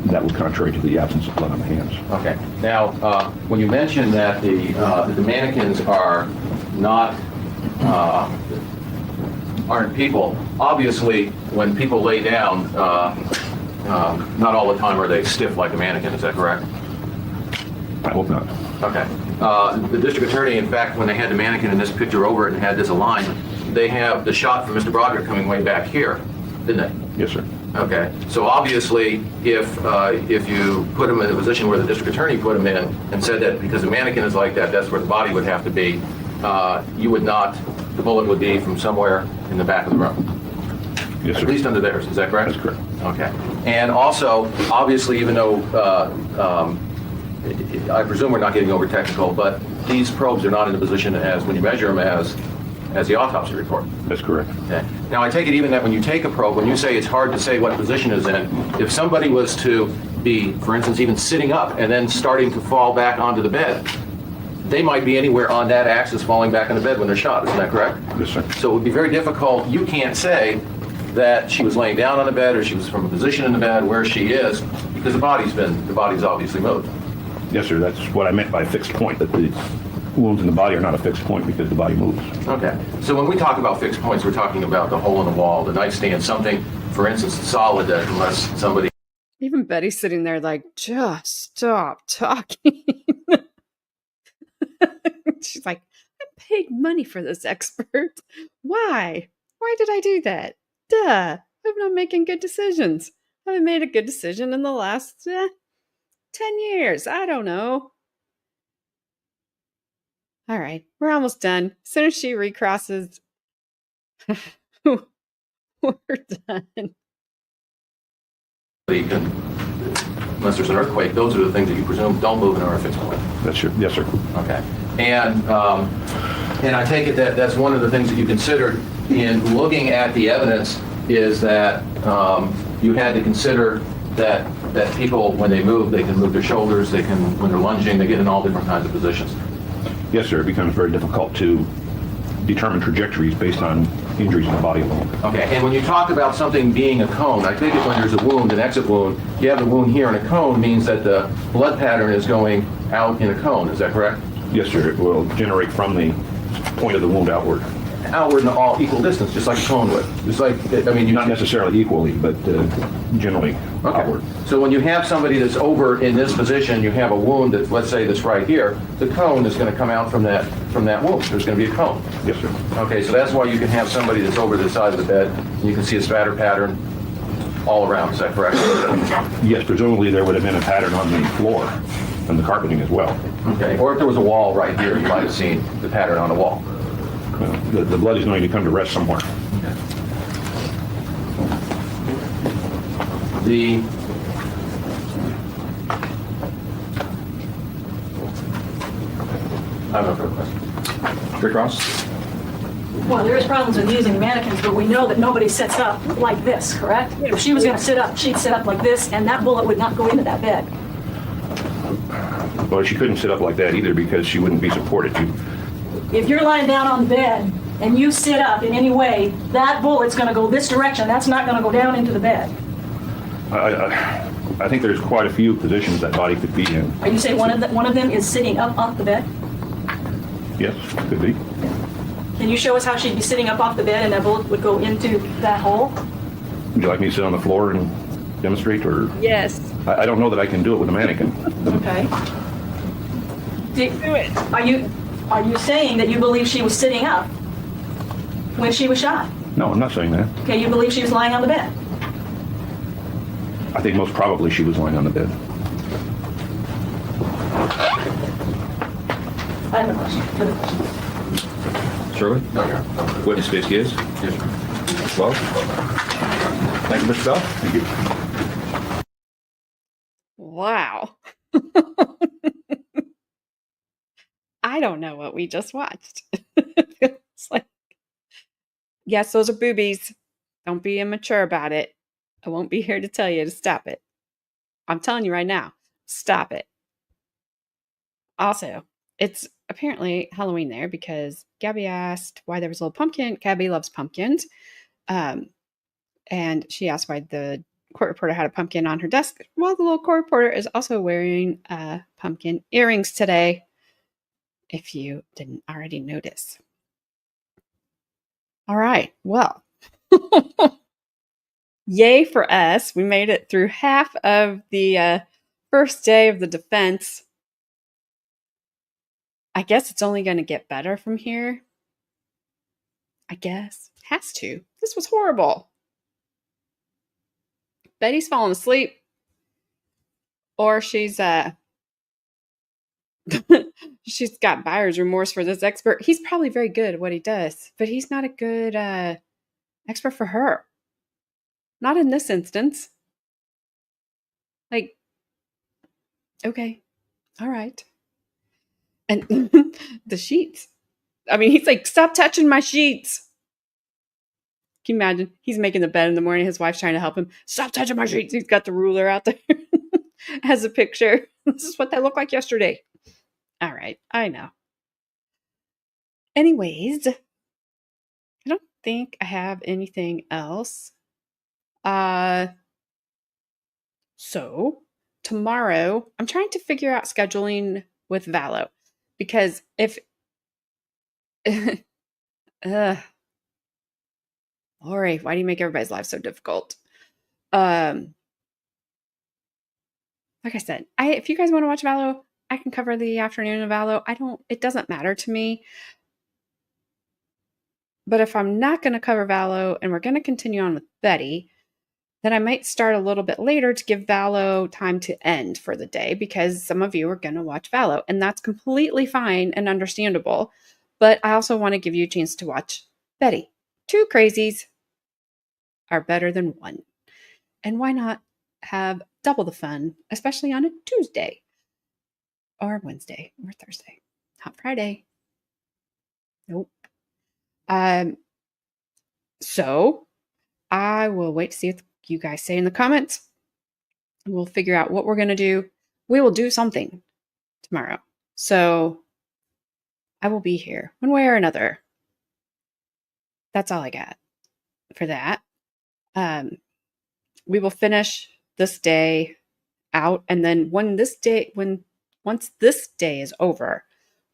that was contrary to the absence of blood on the hands. Okay. Now, when you mentioned that the mannequins are not aren't people, obviously, when people lay down, not all the time are they stiff like a mannequin. Is that correct? I hope not. Okay. The district attorney, in fact, when they had the mannequin in this picture over it and had this aligned, they have the shot from Mr. Broderick coming way back here, didn't they? Yes, sir. Okay. So obviously, if you put him in a position where the district attorney put him in and said that because the mannequin is like that, that's where the body would have to be, you would not, the bullet would be from somewhere in the back of the room. Yes, sir. At least under theirs. Is that correct? That's correct. Okay. And also, obviously, even though I presume we're not getting over technical, but these probes are not in a position as, when you measure them, as the autopsy report. That's correct. Okay. Now, I take it even that when you take a probe, when you say it's hard to say what position is in, if somebody was to be, for instance, even sitting up and then starting to fall back onto the bed, they might be anywhere on that axis falling back on the bed when they're shot. Isn't that correct? Yes, sir. So it would be very difficult. You can't say that she was laying down on the bed or she was from a position in the bed where she is, because the body's obviously moved. Yes, sir. That's what I meant by fixed point, that the wounds in the body are not a fixed point because the body moves. Okay. So when we talk about fixed points, we're talking about the hole in the wall, the nightstand, something, for instance, solid that unless somebody... Even Betty's sitting there like, just stop talking. She's like, I paid money for this expert. Why? Why did I do that? Duh. I'm not making good decisions. I haven't made a good decision in the last 10 years. I don't know. All right, we're almost done. As soon as she recrosses, we're done. Unless there's an earthquake, those are the things that you presume don't move in a fixed point. That's true. Yes, sir. Okay. And I take it that that's one of the things that you considered in looking at the evidence, is that you had to consider that people, when they move, they can move their shoulders, they can, when they're lunging, they get in all different kinds of positions. Yes, sir. It becomes very difficult to determine trajectories based on injuries in the body alone. Okay, and when you talk about something being a cone, I think when there's a wound, an exit wound, you have the wound here, and a cone means that the blood pattern is going out in a cone. Is that correct? Yes, sir. It will generate from the point of the wound outward. Outward in all equal distance, just like a cone would. Just like, I mean, Not necessarily equally, but generally outward. So when you have somebody that's over in this position, you have a wound that, let's say, that's right here, the cone is going to come out from that wound. There's going to be a cone. Yes, sir. Okay, so that's why you can have somebody that's over the side of the bed, and you can see a spatter pattern all around. Is that correct? Yes, presumably there would have been a pattern on the floor and the carpeting as well. Okay, or if there was a wall right here, you might have seen the pattern on the wall. The blood is going to come to rest somewhere. I have no further questions. Rick Ross? Well, there is problems with using mannequins, but we know that nobody sits up like this, correct? If she was going to sit up, she'd sit up like this, and that bullet would not go into that bed. Well, she couldn't sit up like that either because she wouldn't be supported. If you're lying down on the bed and you sit up in any way, that bullet's going to go this direction. That's not going to go down into the bed. I think there's quite a few positions that body could be in. Are you saying one of them is sitting up off the bed? Yes, could be. Can you show us how she'd be sitting up off the bed and that bullet would go into that hole? Would you like me to sit on the floor and demonstrate, or? Yes. I don't know that I can do it with a mannequin. Okay. Are you saying that you believe she was sitting up when she was shot? No, I'm not saying that. Okay, you believe she was lying on the bed? I think most probably she was lying on the bed. I have a question. Further question. Shirley? Witness case is? Yes, sir. Well, thank you, Mr. Bell. Thank you. Wow. I don't know what we just watched. It's like, yes, those are boobies. Don't be immature about it. I won't be here to tell you to stop it. I'm telling you right now, stop it. Also, it's apparently Halloween there because Gabby asked why there was a little pumpkin. Gabby loves pumpkins. Um, and she asked why the court reporter had a pumpkin on her desk. Well, the little court reporter is also wearing pumpkin earrings today, if you didn't already notice. All right. Well, yay for us. We made it through half of the first day of the defense. I guess it's only going to get better from here. I guess. Has to. This was horrible. Betty's falling asleep. Or she's she's got buyer's remorse for this expert. He's probably very good at what he does, but he's not a good expert for her. Not in this instance. Like, okay, all right. And the sheets. I mean, he's like, stop touching my sheets. Can you imagine? He's making the bed in the morning. His wife's trying to help him. Stop touching my sheets. He's got the ruler out there as a picture. This is what they looked like yesterday. All right, I know. Anyways, I don't think I have anything else. So tomorrow, I'm trying to figure out scheduling with Valo because if Lori, why do you make everybody's life so difficult? Like I said, if you guys want to watch Valo, I can cover the afternoon of Valo. It doesn't matter to me. But if I'm not going to cover Valo and we're going to continue on with Betty, then I might start a little bit later to give Valo time to end for the day because some of you are going to watch Valo, and that's completely fine and understandable. But I also want to give you a chance to watch Betty. 2 crazies are better than 1. And why not have double the fun, especially on a Tuesday or Wednesday or Thursday, not Friday. Nope. So I will wait to see what you guys say in the comments. We'll figure out what we're going to do. We will do something tomorrow. So I will be here one way or another. That's all I got for that. We will finish this day out. And then once this day is over,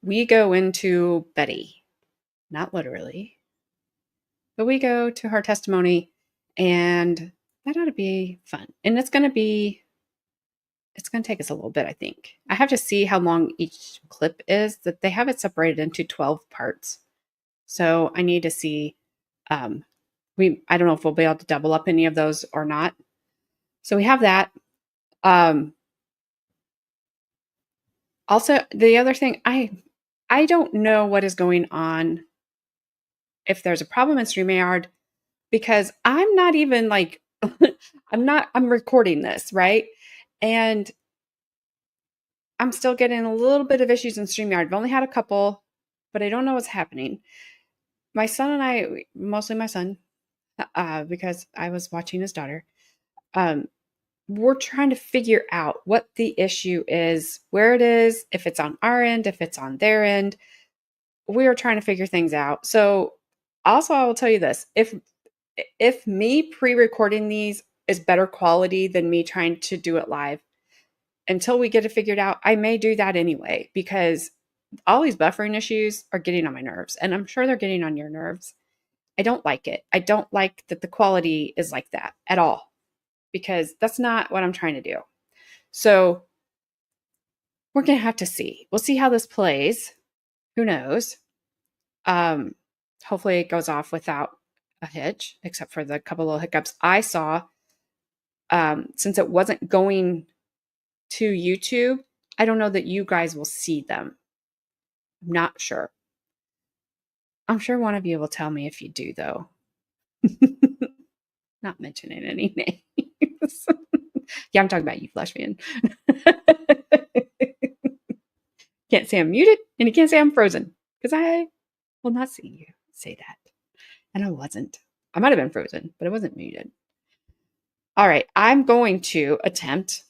we go into Betty. Not literally, but we go to her testimony, and that ought to be fun. And it's going to take us a little bit, I think. I have to see how long each clip is. That they have it separated into 12 parts. So I need to see, I don't know if we'll be able to double up any of those or not. So we have that. Also, the other thing, I don't know what is going on, if there's a problem in StreamYard, because I'm not even like, I'm recording this, right? And I'm still getting a little bit of issues in StreamYard. I've only had a couple, but I don't know what's happening. My son and I, mostly my son, because I was watching his daughter, we're trying to figure out what the issue is, where it is, if it's on our end, if it's on their end. We are trying to figure things out. So also, I will tell you this, if me pre-recording these is better quality than me trying to do it live, until we get it figured out, I may do that anyway, because all these buffering issues are getting on my nerves, and I'm sure they're getting on your nerves. I don't like it. I don't like that the quality is like that at all, because that's not what I'm trying to do. So we're going to have to see. We'll see how this plays. Who knows? Hopefully it goes off without a hitch, except for the couple of hiccups I saw. Since it wasn't going to YouTube, I don't know that you guys will see them. I'm not sure. I'm sure one of you will tell me if you do, though. Not mentioning any names. Yeah, I'm talking about you, Flesh fan. Can't say I'm muted, and you can't say I'm frozen, because I will not see you say that. And I wasn't. I might have been frozen, but I wasn't muted. All right, I'm going to attempt,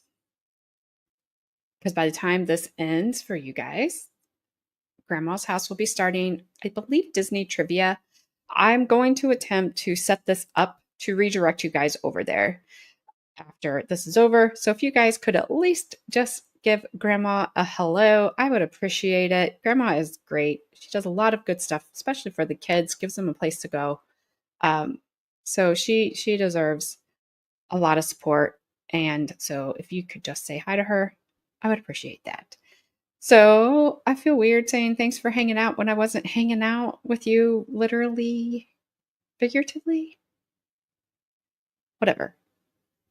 because by the time this ends for you guys, Grandma's house will be starting, I believe, Disney trivia. I'm going to attempt to set this up to redirect you guys over there after this is over. So if you guys could at least just give Grandma a hello, I would appreciate it. Grandma is great. She does a lot of good stuff, especially for the kids, gives them a place to go. So she deserves a lot of support. And so if you could just say hi to her, I would appreciate that. So I feel weird saying thanks for hanging out when I wasn't hanging out with you literally, figuratively. Whatever.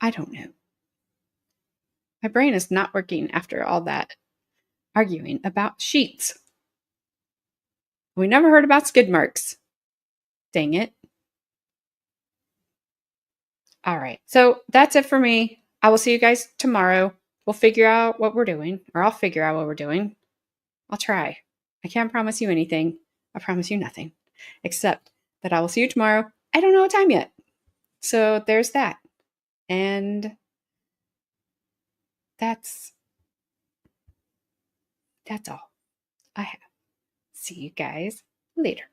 I don't know. My brain is not working after all that arguing about sheets. We never heard about skid marks. Dang it. All right. So that's it for me. I will see you guys tomorrow. We'll figure out what we're doing, or I'll figure out what we're doing. I'll try. I can't promise you anything. I promise you nothing, except that I will see you tomorrow. I don't know what time yet. So there's that. And that's all I have. See you guys later.